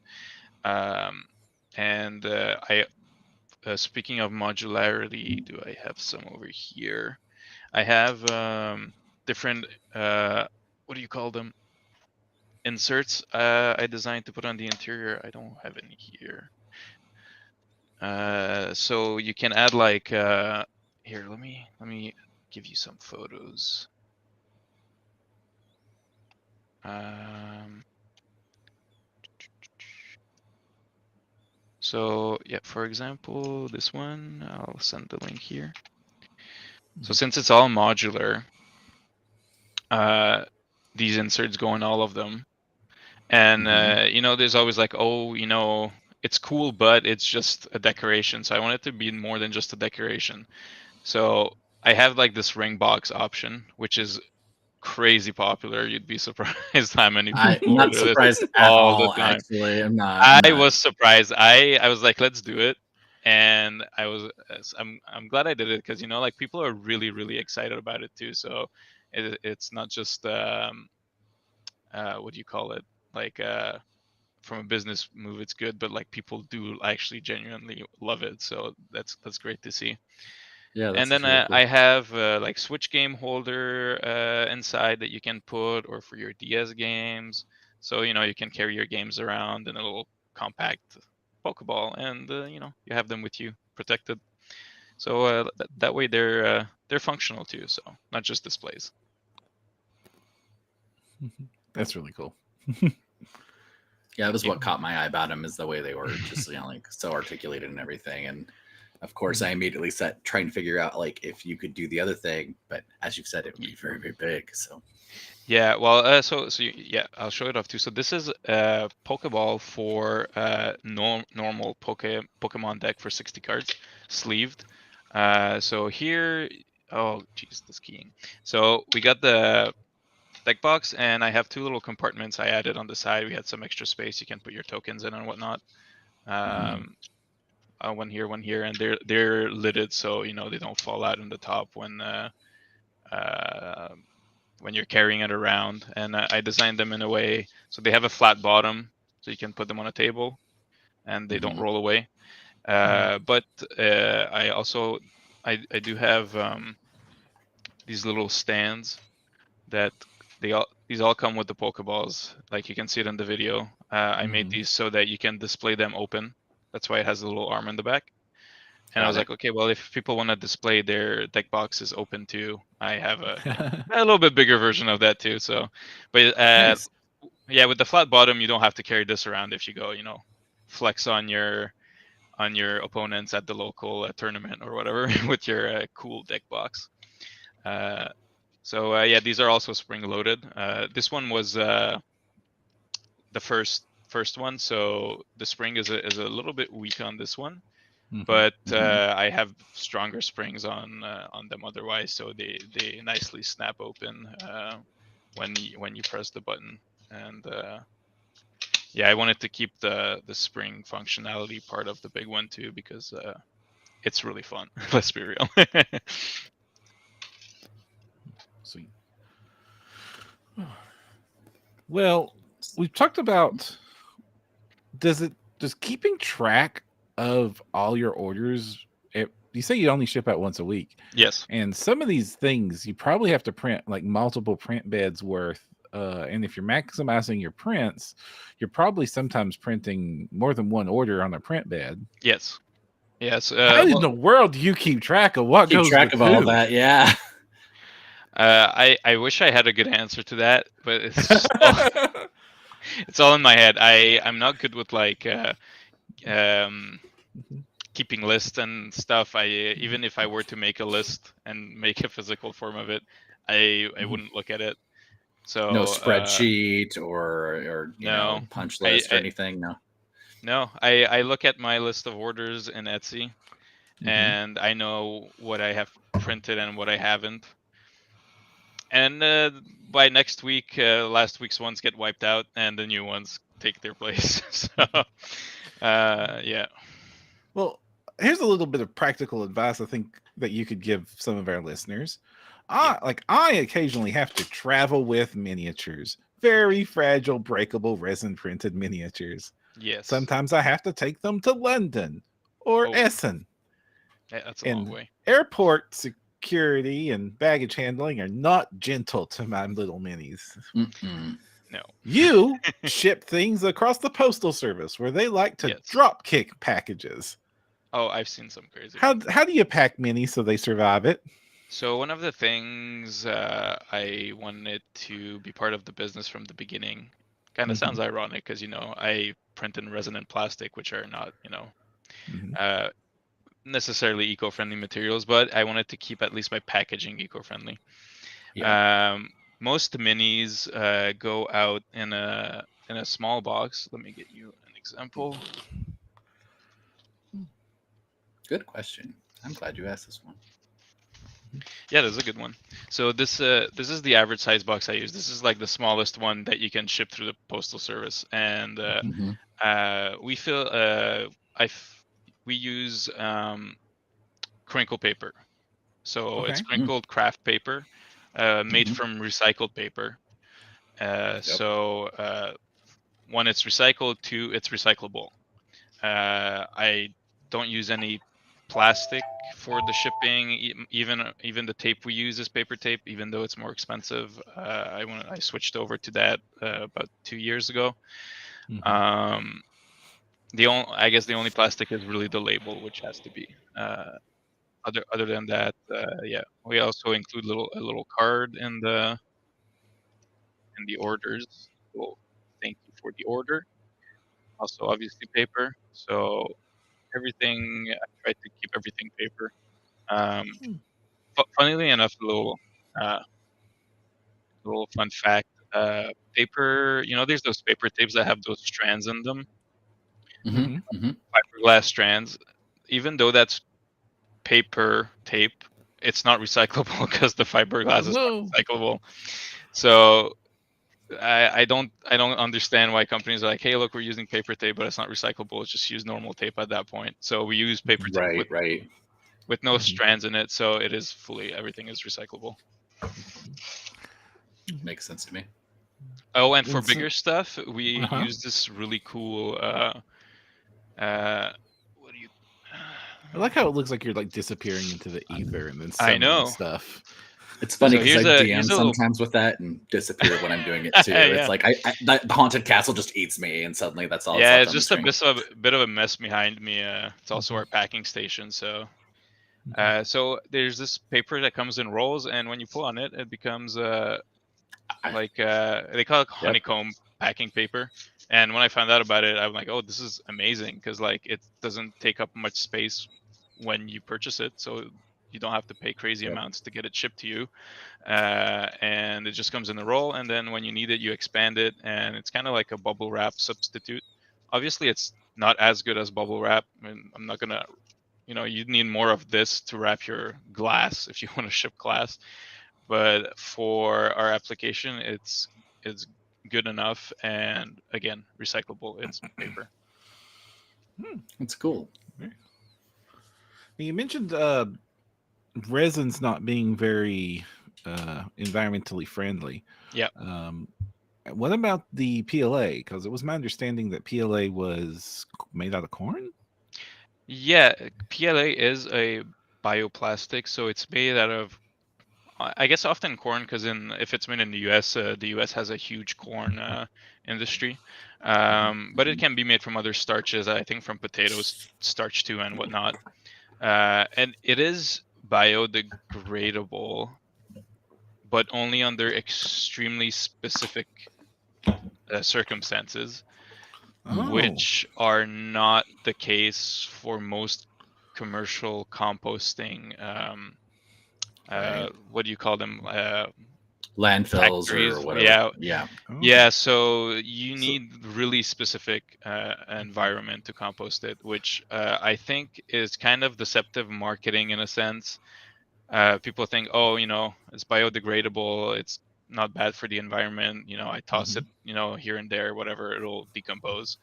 Speaker 2: And speaking of modularity, do I have some over here? I have different, what do you call them? Inserts I designed to put on the interior. I don't have any here. So you can add like, here, let me give you some photos. So yeah, for example, this one, I'll send the link here. So since it's all modular, these inserts go in all of them. And you know, there's always like, oh, you know, it's cool, but it's just a decoration. So I want it to be more than just a decoration. So I have like this ring box option, which is crazy popular. You'd be surprised how many
Speaker 3: I'm
Speaker 2: people
Speaker 3: not
Speaker 2: order this
Speaker 3: surprised at
Speaker 2: all the
Speaker 3: all.
Speaker 2: time.
Speaker 3: Actually, I'm not.
Speaker 2: I was surprised. I was like, let's do it, and I'm glad I did it because, you know, like people are really excited about it too. So it's not just what do you call it, like from a business move it's good, but like people do actually genuinely love it. So that's great to see.
Speaker 3: Yeah,
Speaker 2: And
Speaker 3: that's
Speaker 2: then
Speaker 3: really cool.
Speaker 2: I have like Switch game holder inside that you can put, or for your DS games. So, you know, you can carry your games around in a little compact Pokeball, and you know, you have them with you, protected. So that way they're functional too. So not just displays.
Speaker 1: That's really cool.
Speaker 3: Yeah, that was
Speaker 2: Yeah.
Speaker 3: what caught my eye about them, is the way they were just like so articulated and everything. And of course, I immediately set trying to figure out like if you could do the other thing, but as you've said, it would be very, very big. So
Speaker 2: Yeah, well, yeah, I'll show it off too. So this is a Pokeball for normal Pokemon deck for 60 cards, sleeved. So here, oh geez, this keying. So we got the deck box, and I have two little compartments I added on the side. We had some extra space you can put your tokens in and whatnot. One here, and they're lidded, so they don't fall out in the top when you're carrying it around. And I designed them in a way so they have a flat bottom, so you can put them on a table, and they don't roll away. But I do have these little stands that these all come with the Pokeballs, like you can see it in the video. I made these so that you can display them open. That's why it has a little arm in the back. And I was like, okay, well, if people want to display their deck boxes open too, I have a little bit bigger version of that too. So, but
Speaker 3: nice.
Speaker 2: yeah, with the flat bottom, you don't have to carry this around if you go, flex on your opponents at the local tournament or whatever with your cool deck box. So yeah, these are also spring loaded. This one was the first one, so the spring is a little bit weak on this one. But I have stronger springs on them otherwise, so they nicely snap open when you press the button. And yeah, I wanted to keep the spring functionality part of the big one too, because it's really fun. Let's be real.
Speaker 1: Sweet. Well, we've talked about does keeping track of all your orders. You say you only ship out once a week.
Speaker 2: Yes.
Speaker 1: And some of these things you probably have to print like multiple print beds worth. And if you're maximizing your prints, you're probably sometimes printing more than one order on a print bed.
Speaker 2: Yes. Yes.
Speaker 1: How in the world do you keep track of what goes with
Speaker 3: of all that? Yeah.
Speaker 2: I wish I had a good answer to that, but it's all in my head. I'm not good with like keeping lists and stuff. Even if I were to make a list and make a physical form of it, I wouldn't look at it. So
Speaker 3: no spreadsheet or
Speaker 2: no
Speaker 3: punch list or anything.
Speaker 2: No, I look at my list of orders in Etsy, and I know what I have printed and what I haven't. And by next week, last week's ones get wiped out, and the new ones take their place. So, yeah.
Speaker 1: Well, here's a little bit of practical advice I think that you could give some of our listeners. I occasionally have to travel with miniatures, very fragile, breakable, resin printed miniatures.
Speaker 2: Yes.
Speaker 1: Sometimes I have to take them to London or Essen.
Speaker 2: Yeah, that's a long way.
Speaker 1: Airport security and baggage handling are not gentle to my little minis.
Speaker 2: No.
Speaker 1: You ship things across the postal service where they like to drop kick packages.
Speaker 2: Oh, I've seen some crazy.
Speaker 1: How do you pack minis so they survive it?
Speaker 2: So one of the things I wanted to be part of the business from the beginning. Kind of sounds ironic because I print in resin and plastic, which are not necessarily eco-friendly materials, but I wanted to keep at least my packaging eco-friendly. Yeah. Most minis go out in a small box. Let me get you an example.
Speaker 3: Good question. I'm glad you asked this one.
Speaker 2: Yeah, this is a good one. So this is the average size box I use. This is like the smallest one that you can ship through the postal service, and we use crinkle paper. So it's crinkled craft paper, made from recycled paper. So one, it's recycled. Two, it's recyclable. I don't use any plastic for the shipping. Even the tape we use is paper tape, even though it's more expensive. I switched over to that about 2 years ago. I guess the only plastic is really the label, which has to be. Other than that, yeah, we also include a little card in the orders. Well, thank you for the order. also obviously paper. So everything, I try to keep everything paper. Funnily enough, uh, little fun fact. Paper, there's those paper tapes that have those strands in them, fiberglass strands. Even though that's paper tape, it's not recyclable because the fiberglass is not recyclable. So I don't understand why companies are like, hey, look, we're using paper tape, but it's not recyclable. Let's just use normal tape at that point. So we use paper tape with no strands in it, so it is everything is recyclable.
Speaker 3: Makes sense to me.
Speaker 2: Oh, and for bigger stuff, we use this really cool. What do you?
Speaker 1: I like how it looks like you're like disappearing into the ether and then
Speaker 2: I know
Speaker 1: stuff.
Speaker 3: It's funny
Speaker 2: So
Speaker 3: because
Speaker 2: here's
Speaker 3: I
Speaker 2: a-
Speaker 3: DM
Speaker 2: here's a
Speaker 3: sometimes with that and disappear when I'm doing it too.
Speaker 2: Yeah.
Speaker 3: It's like the haunted castle just eats me, and suddenly that's all.
Speaker 2: Yeah,
Speaker 3: it's
Speaker 2: it's
Speaker 3: left on
Speaker 2: just
Speaker 3: the
Speaker 2: a
Speaker 3: screen.
Speaker 2: bit of a mess behind me. It's also our packing station. So there's this paper that comes in rolls, and when you pull on it, it becomes they call it honeycomb packing paper. And when I found out about it, I'm like, oh, this is amazing because like it doesn't take up much space when you purchase it, so you don't have to pay crazy amounts to get it shipped to you. And it just comes in the roll, and then when you need it, you expand it, and it's kind of like a bubble wrap substitute. Obviously, it's not as good as bubble wrap. I mean, I'm not gonna, you need more of this to wrap your glass if you want to ship glass. But for our application, it's good enough, and again, recyclable. It's paper.
Speaker 3: It's cool.
Speaker 1: You mentioned resins not being very environmentally friendly.
Speaker 2: Yeah.
Speaker 1: What about the PLA? Because it was my understanding that PLA was made out of corn.
Speaker 2: Yeah, PLA is a bioplastic, so it's made out of, I guess, often corn, because if it's made in the U.S., the U.S. has a huge corn industry. But it can be made from other starches, I think from potatoes starch too and whatnot. And it is biodegradable, but only under extremely specific circumstances, which are not the case for most commercial composting. What do you call them?
Speaker 3: Landfills
Speaker 2: Factories.
Speaker 3: or whatever.
Speaker 2: Yeah. So you need really specific environment to compost it, which I think is kind of deceptive marketing in a sense. People think, oh, it's biodegradable, it's not bad for the environment. I toss it, here and there, whatever, it'll decompose.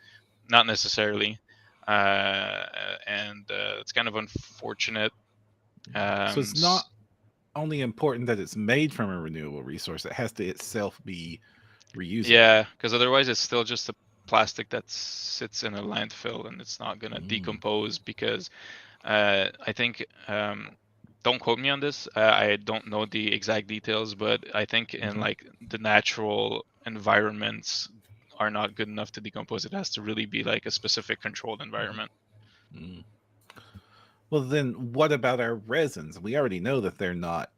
Speaker 2: Not necessarily, and it's kind of unfortunate.
Speaker 1: So it's not only important that it's made from a renewable resource; it has to itself be reusable.
Speaker 2: Yeah, because otherwise it's still just a plastic that sits in a landfill and it's not gonna decompose. Because I think, don't quote me on this. I don't know the exact details, but I think in like the natural environments are not good enough to decompose. It has to really be like a specific controlled environment.
Speaker 1: Well, then what about our resins? We already know that they're not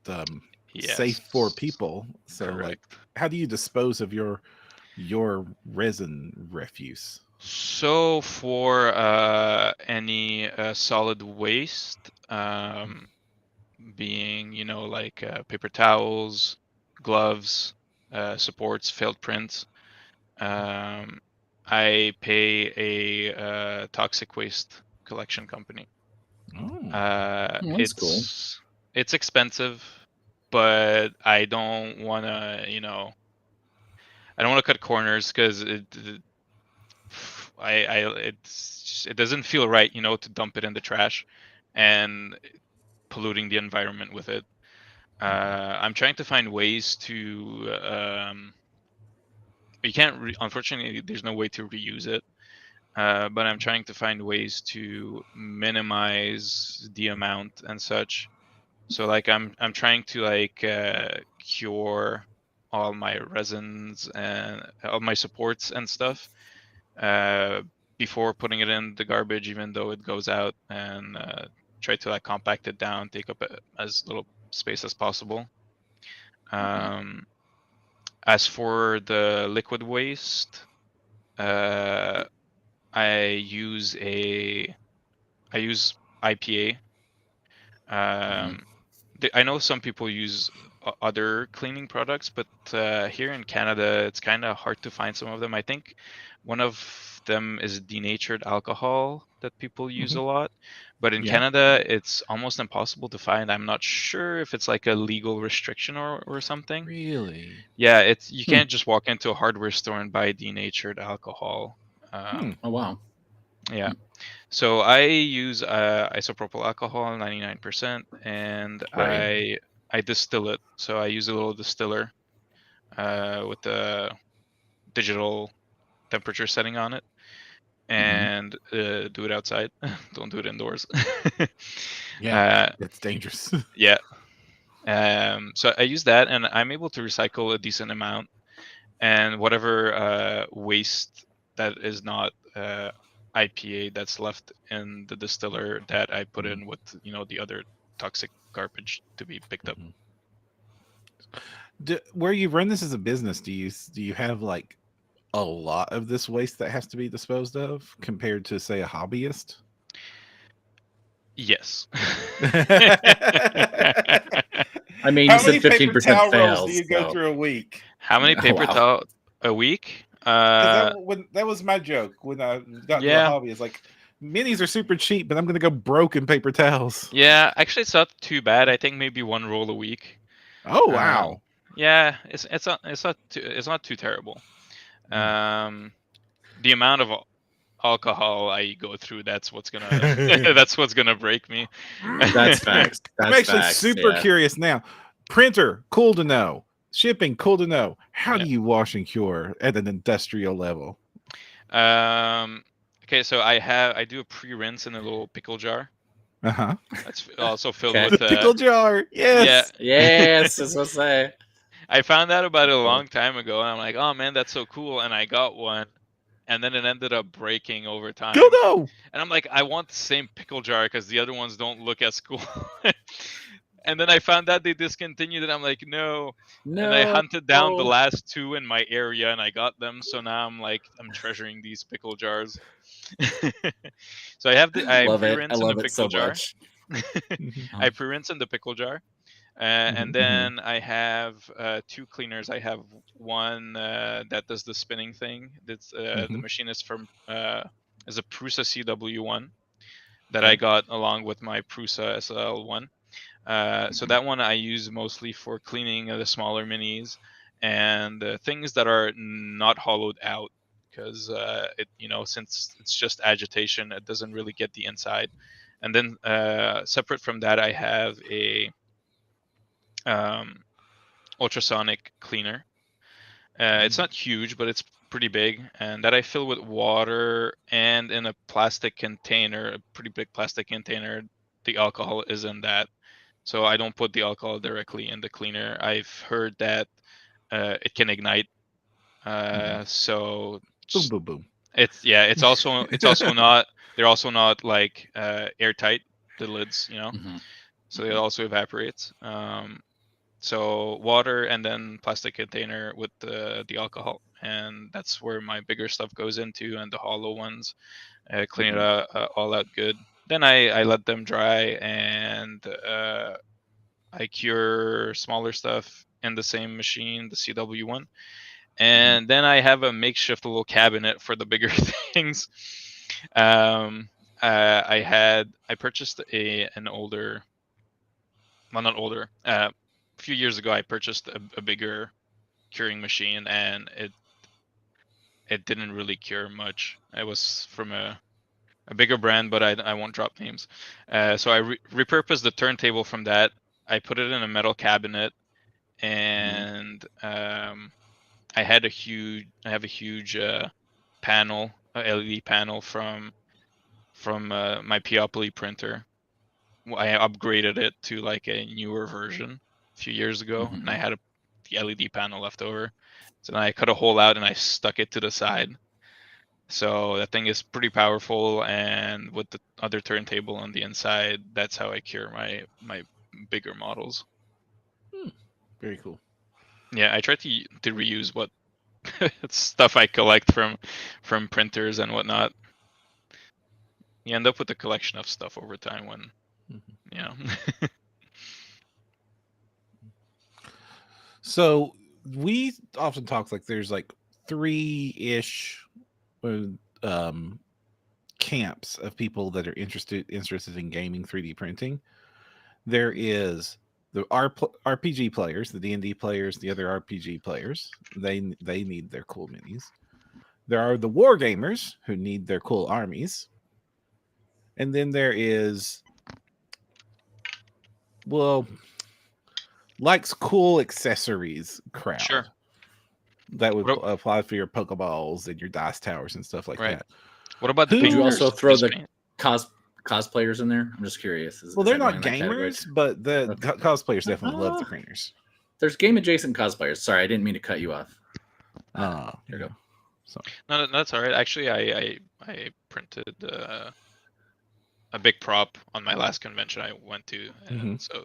Speaker 1: safe for people. So,
Speaker 2: correct.
Speaker 1: How do you dispose of your resin refuse?
Speaker 2: So for any solid waste, being like paper towels, gloves, supports, failed prints, I pay a toxic waste collection company.
Speaker 3: That's cool.
Speaker 2: It's expensive, but I don't want to, I don't want to cut corners because it doesn't feel right, to dump it in the trash and polluting the environment with it. I'm trying to find ways to. You can't. Unfortunately, there's no way to reuse it. But I'm trying to find ways to minimize the amount and such. So like I'm trying to like cure all my resins and all my supports and stuff before putting it in the garbage, even though it goes out, and try to like compact it down, take up as little space as possible. As for the liquid waste, I use IPA. I know some people use other cleaning products, but here in Canada, it's kind of hard to find some of them. I think one of them is denatured alcohol that people use a lot, but in
Speaker 1: Yeah.
Speaker 2: Canada, it's almost impossible to find. I'm not sure if it's like a legal restriction or something.
Speaker 1: Really?
Speaker 2: Yeah, you can't just walk into a hardware store and buy denatured alcohol.
Speaker 3: Oh wow.
Speaker 2: Yeah. So I use isopropyl alcohol, 99%, and
Speaker 3: Right.
Speaker 2: I distill it. So I use a little distiller with the digital temperature setting on it, and do it outside. Don't do it indoors.
Speaker 1: Yeah, that's dangerous.
Speaker 2: Yeah. So I use that, and I'm able to recycle a decent amount, and whatever waste that is not IPA that's left in the distiller that I put in with the other toxic garbage to be picked up.
Speaker 1: Where you run this as a business, do you have like a lot of this waste that has to be disposed of compared to say a hobbyist?
Speaker 2: Yes.
Speaker 3: I mean, you said 15% fails.
Speaker 1: Do you go through a week?
Speaker 2: How many paper
Speaker 3: wow.
Speaker 2: towel a week?
Speaker 1: That was my joke when I got to a hobby. It's like minis are super cheap, but I'm gonna go broke in paper towels.
Speaker 2: Yeah, actually, it's not too bad. I think maybe one roll a week.
Speaker 1: Oh wow.
Speaker 2: Yeah, it's not too terrible. The amount of alcohol I go through, that's what's gonna break me.
Speaker 3: That's facts.
Speaker 1: I'm actually super curious now. Printer, cool to know. Shipping, cool to know. How do you wash and cure at an industrial level?
Speaker 2: Okay, so I do a pre-rinse in a little pickle jar. That's also filled with
Speaker 1: pickle jar. Yes.
Speaker 2: Yeah.
Speaker 3: Yes, that's what I say.
Speaker 2: I found out about it a long time ago, and I'm like, oh man, that's so cool. And I got one, and then it ended up breaking over time.
Speaker 1: No.
Speaker 2: And I'm like, I want the same pickle jar because the other ones don't look as cool. And then I found out they discontinued it. I'm like, no. And I hunted down the last two in my area, and I got them. So now I'm treasuring these pickle jars. So I pre-rinse in the pickle jar. I pre-rinse in the pickle jar. And then I have two cleaners. I have one that does the spinning thing. That's the machine is is a Prusa CW1 that I got along with my Prusa SL1. So that one I use mostly for cleaning the smaller minis and things that are not hollowed out, because since it's just agitation, it doesn't really get the inside. And then separate from that, I have a ultrasonic cleaner. It's not huge, but it's pretty big, and that I fill with water and in a plastic container, a pretty big plastic container. The alcohol is in that. So I don't put the alcohol directly in the cleaner. I've heard that it can ignite. So
Speaker 1: boom, boom, boom.
Speaker 2: It's also not. They're also not like airtight, the lids, so it also evaporates. So water and then plastic container with the alcohol, and that's where my bigger stuff goes into, and the hollow ones clean it all out good. Then I let them dry, and I cure smaller stuff in the same machine, the CW1. And then I have a makeshift little cabinet for the bigger things. I purchased an older, well, not older. A few years ago, I purchased a bigger curing machine, and it didn't really cure much. It was from a bigger brand, but I won't drop names. So I repurposed the turntable from that. I put it in a metal cabinet, and I have a huge panel, a LED panel from my Peopoly printer. I upgraded it to like a newer version a few years ago, and I had the LED panel left over. So then I cut a hole out and I stuck it to the side. So that thing is pretty powerful, and with the other turntable on the inside, that's how I cure my bigger models.
Speaker 1: Very cool.
Speaker 2: Yeah, I try to reuse what stuff I collect from printers and whatnot. you end up with a collection of stuff over time when, you know.
Speaker 1: So we often talk like there's like 3-ish camps of people that are interested in gaming 3D printing. There is the RPG players, the D&D players, the other RPG players. They need their cool minis. There are the war gamers who need their cool armies. And then there is, well, likes cool accessories crowd.
Speaker 2: Sure.
Speaker 1: That would apply for your Pokeballs and your dice towers and stuff like that.
Speaker 2: What about the
Speaker 3: Would you also throw the
Speaker 2: paint?
Speaker 3: cosplayers in there? I'm just curious.
Speaker 1: Well, they're not gamers, but the cosplayers definitely love the printers.
Speaker 3: There's game adjacent cosplayers. Sorry, I didn't mean to cut you off.
Speaker 1: Here
Speaker 3: you go.
Speaker 1: So.
Speaker 2: No, that's all right. Actually, I printed a big prop on my last convention I went to, and so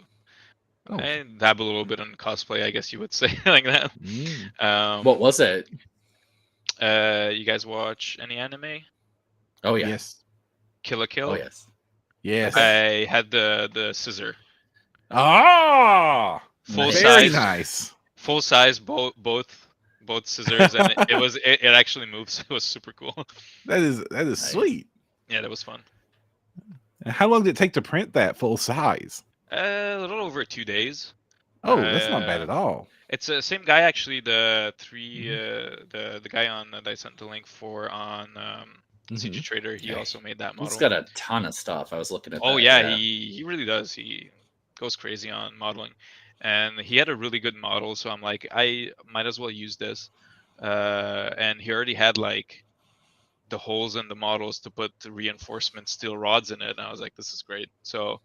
Speaker 2: I dabble a little bit in cosplay, I guess you would say, like that.
Speaker 3: What was it?
Speaker 2: You guys watch any anime?
Speaker 3: Oh yeah.
Speaker 1: Yes.
Speaker 2: Kill la Kill?
Speaker 3: Oh yes.
Speaker 1: Yes.
Speaker 2: I had the scissor.
Speaker 1: Ah,
Speaker 2: full
Speaker 1: very
Speaker 2: size.
Speaker 1: Nice.
Speaker 2: Full size, both scissors, and it actually moves. It was super cool.
Speaker 1: That is nice. Sweet.
Speaker 2: Yeah, that was fun.
Speaker 1: And how long did it take to print that full size?
Speaker 2: A little over 2 days.
Speaker 1: Oh, that's not bad at all.
Speaker 2: It's the same guy actually. The guy on that I sent the link for on CG Trader. He also made that model.
Speaker 3: He's got a ton of stuff. I was looking at.
Speaker 2: Oh yeah, he really does. He goes crazy on modeling, and he had a really good model. So I'm like, I might as well use this. And he already had like the holes in the models to put the reinforcement steel rods in it, and I was like, this is great. So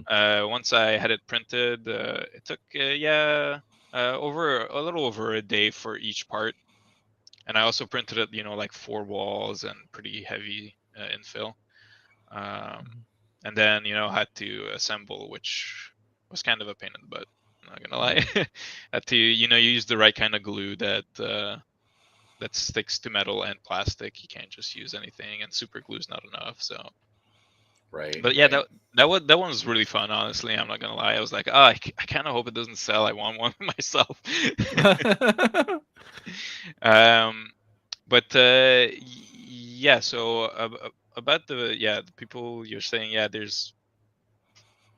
Speaker 2: once I had it printed, it took over a little over a day for each part, and I also printed it, like 4 walls and pretty heavy infill, and then had to assemble, which was kind of a pain in the butt, I'm not gonna lie. Had to use the right kind of glue that sticks to metal and plastic. You can't just use anything, and super glue is not enough. So,
Speaker 3: right.
Speaker 2: But yeah, that one was really fun. Honestly, I'm not gonna lie. I was like, I kind of hope it doesn't sell. I want one myself. But yeah. So about the people you're saying, there's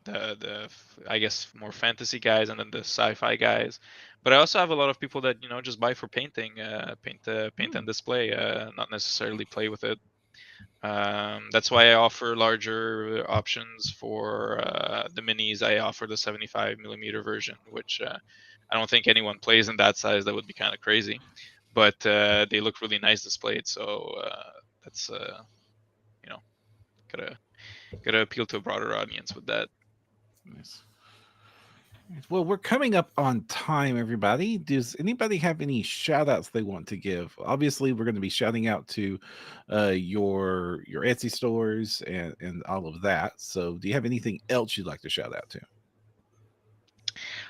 Speaker 2: the I guess more fantasy guys and then the sci-fi guys. But I also have a lot of people that just buy for painting, paint and display, not necessarily play with it. That's why I offer larger options for the minis. I offer the 75mm version, which I don't think anyone plays in that size. That would be kind of crazy, but they look really nice displayed. So that's gotta appeal to a broader audience with that.
Speaker 1: Nice. Well, we're coming up on time, everybody. Does anybody have any shout outs they want to give? Obviously, we're going to be shouting out to your Etsy stores and all of that. So do you have anything else you'd like to shout out to?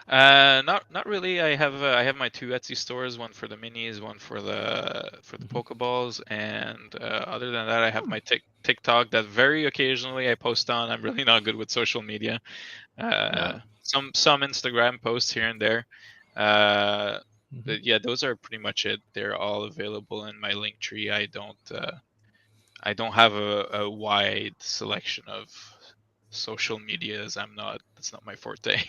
Speaker 2: Not really. I have my 2 Etsy stores, one for the minis, one for the Pokeballs, and other than that, I have my TikTok that very occasionally I post on. I'm really not good with social media. Some Instagram posts here and there. But yeah, those are pretty much it. They're all available in my link tree. I don't have a wide selection of social medias. That's not my forte.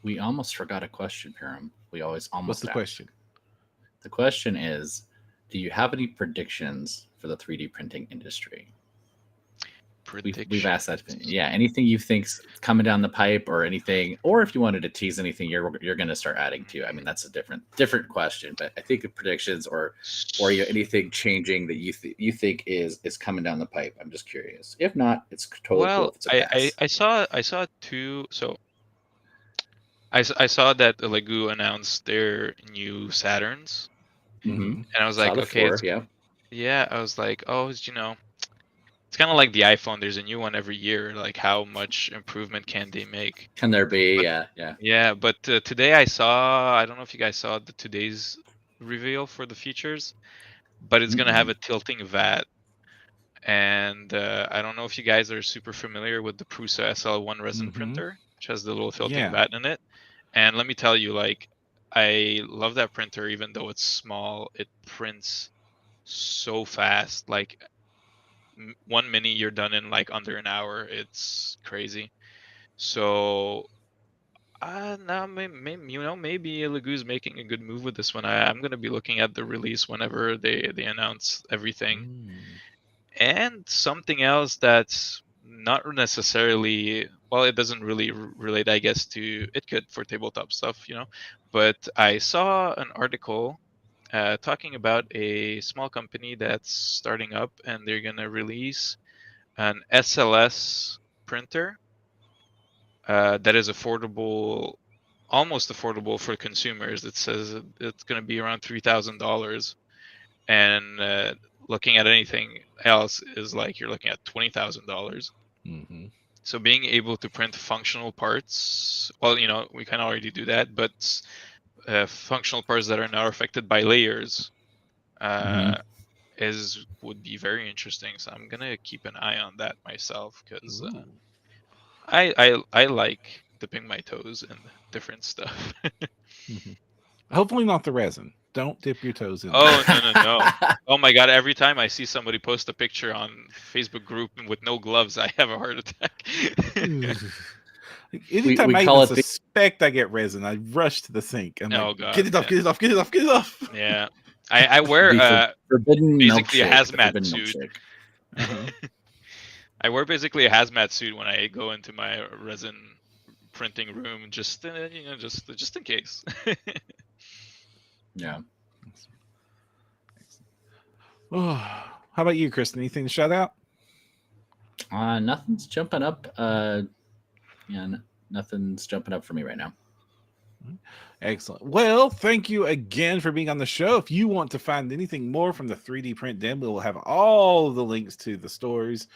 Speaker 3: We almost forgot a question, Perram. We always almost.
Speaker 1: What's the question?
Speaker 3: The question is, do you have any predictions for the 3D printing industry? We've asked that. Yeah, anything you think's coming down the pipe, or anything, or if you wanted to tease anything, you're going to start adding to. I mean, that's a different question, but I think of predictions or anything changing that you think is coming down the pipe. I'm just curious. If not, it's totally cool. If it's a pass.
Speaker 2: I saw 2. So I saw that Lego announced their new Saturns, and I was like, okay, yeah. I was like, it's kind of like the iPhone. There's a new one every year. Like, how much improvement can they make?
Speaker 3: Can there be?
Speaker 2: Yeah. But today I don't know if you guys saw today's reveal for the features, but it's gonna have a tilting VAT, And I don't know if you guys are super familiar with the Prusa SL1 resin
Speaker 1: Mhm.
Speaker 2: printer, which has the little tilting
Speaker 1: Yeah.
Speaker 2: vat in it. And let me tell you, like, I love that printer, even though it's small. It prints so fast. Like 1 mini, you're done in like under an hour. It's crazy. So now maybe Lagu's making a good move with this one. I'm gonna be looking at the release whenever they announce everything.
Speaker 1: Mm.
Speaker 2: And something else that's not necessarily, well, it doesn't really relate, I guess, to, it could for tabletop stuff, but I saw an article talking about a small company that's starting up, and they're gonna release an SLS printer that is affordable, almost affordable for consumers. It says it's going to be around $3,000, and looking at anything else is like you're looking at $20,000.
Speaker 1: Mhm.
Speaker 2: So being able to print functional parts, well, we can already do that, but functional parts that are not affected by layers would be very interesting. So I'm gonna keep an eye on that myself, because
Speaker 1: Ooh.
Speaker 2: I like dipping my toes in different stuff.
Speaker 1: Mhm. Hopefully not the resin. Don't dip your toes in.
Speaker 2: Oh,
Speaker 1: there.
Speaker 2: no. Oh my God, every time I see somebody post a picture on Facebook group with no gloves, I have a heart attack.
Speaker 1: Like, anytime
Speaker 3: we
Speaker 1: I
Speaker 3: call
Speaker 1: even
Speaker 3: it the-
Speaker 1: suspect I get resin, I rush to the sink. I'm
Speaker 2: Oh
Speaker 1: like,
Speaker 2: God,
Speaker 1: get it off,
Speaker 2: yeah.
Speaker 1: get it off, get it off, get it off.
Speaker 2: Yeah. I wear
Speaker 3: forbidden
Speaker 2: basically a
Speaker 3: milkshake. The
Speaker 2: hazmat
Speaker 3: forbidden
Speaker 2: suit.
Speaker 3: milkshake.
Speaker 1: Uh-huh.
Speaker 2: I wear basically a hazmat suit when I go into my resin printing room, just just in case.
Speaker 3: Yeah.
Speaker 1: Oh, how about you, Kristen? Anything to shout out?
Speaker 3: Nothing's jumping up. Nothing's jumping up for me right now.
Speaker 1: Excellent. Well, thank you again for being on the show. If you want to find anything more from the 3D Print Den, we will have all of the links to the stories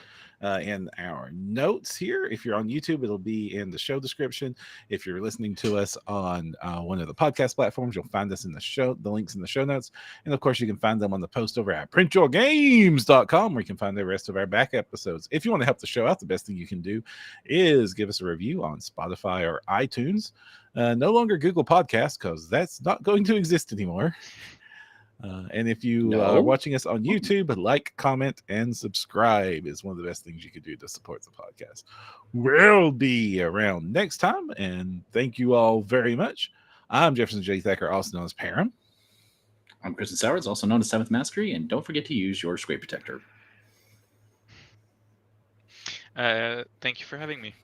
Speaker 1: in our notes here. If you're on YouTube, it'll be in the show description. If you're listening to us on one of the podcast platforms, you'll find us in the links in the show notes. And of course, you can find them on the post over at printyourgames.com, where you can find the rest of our back episodes. If you want to help the show out, the best thing you can do is give us a review on Spotify or iTunes. No longer Google Podcasts, because that's not going to exist anymore. And if you are watching us on YouTube, like, comment, and subscribe is one of the best things you could do to support the podcast. We'll be around next time, and thank you all very much. I'm Jefferson J. Thacker, also known as Perram.
Speaker 3: I'm Christen Sowers, also known as Seventh Mastery, and don't forget to use your scrape protector.
Speaker 2: Thank you for having me.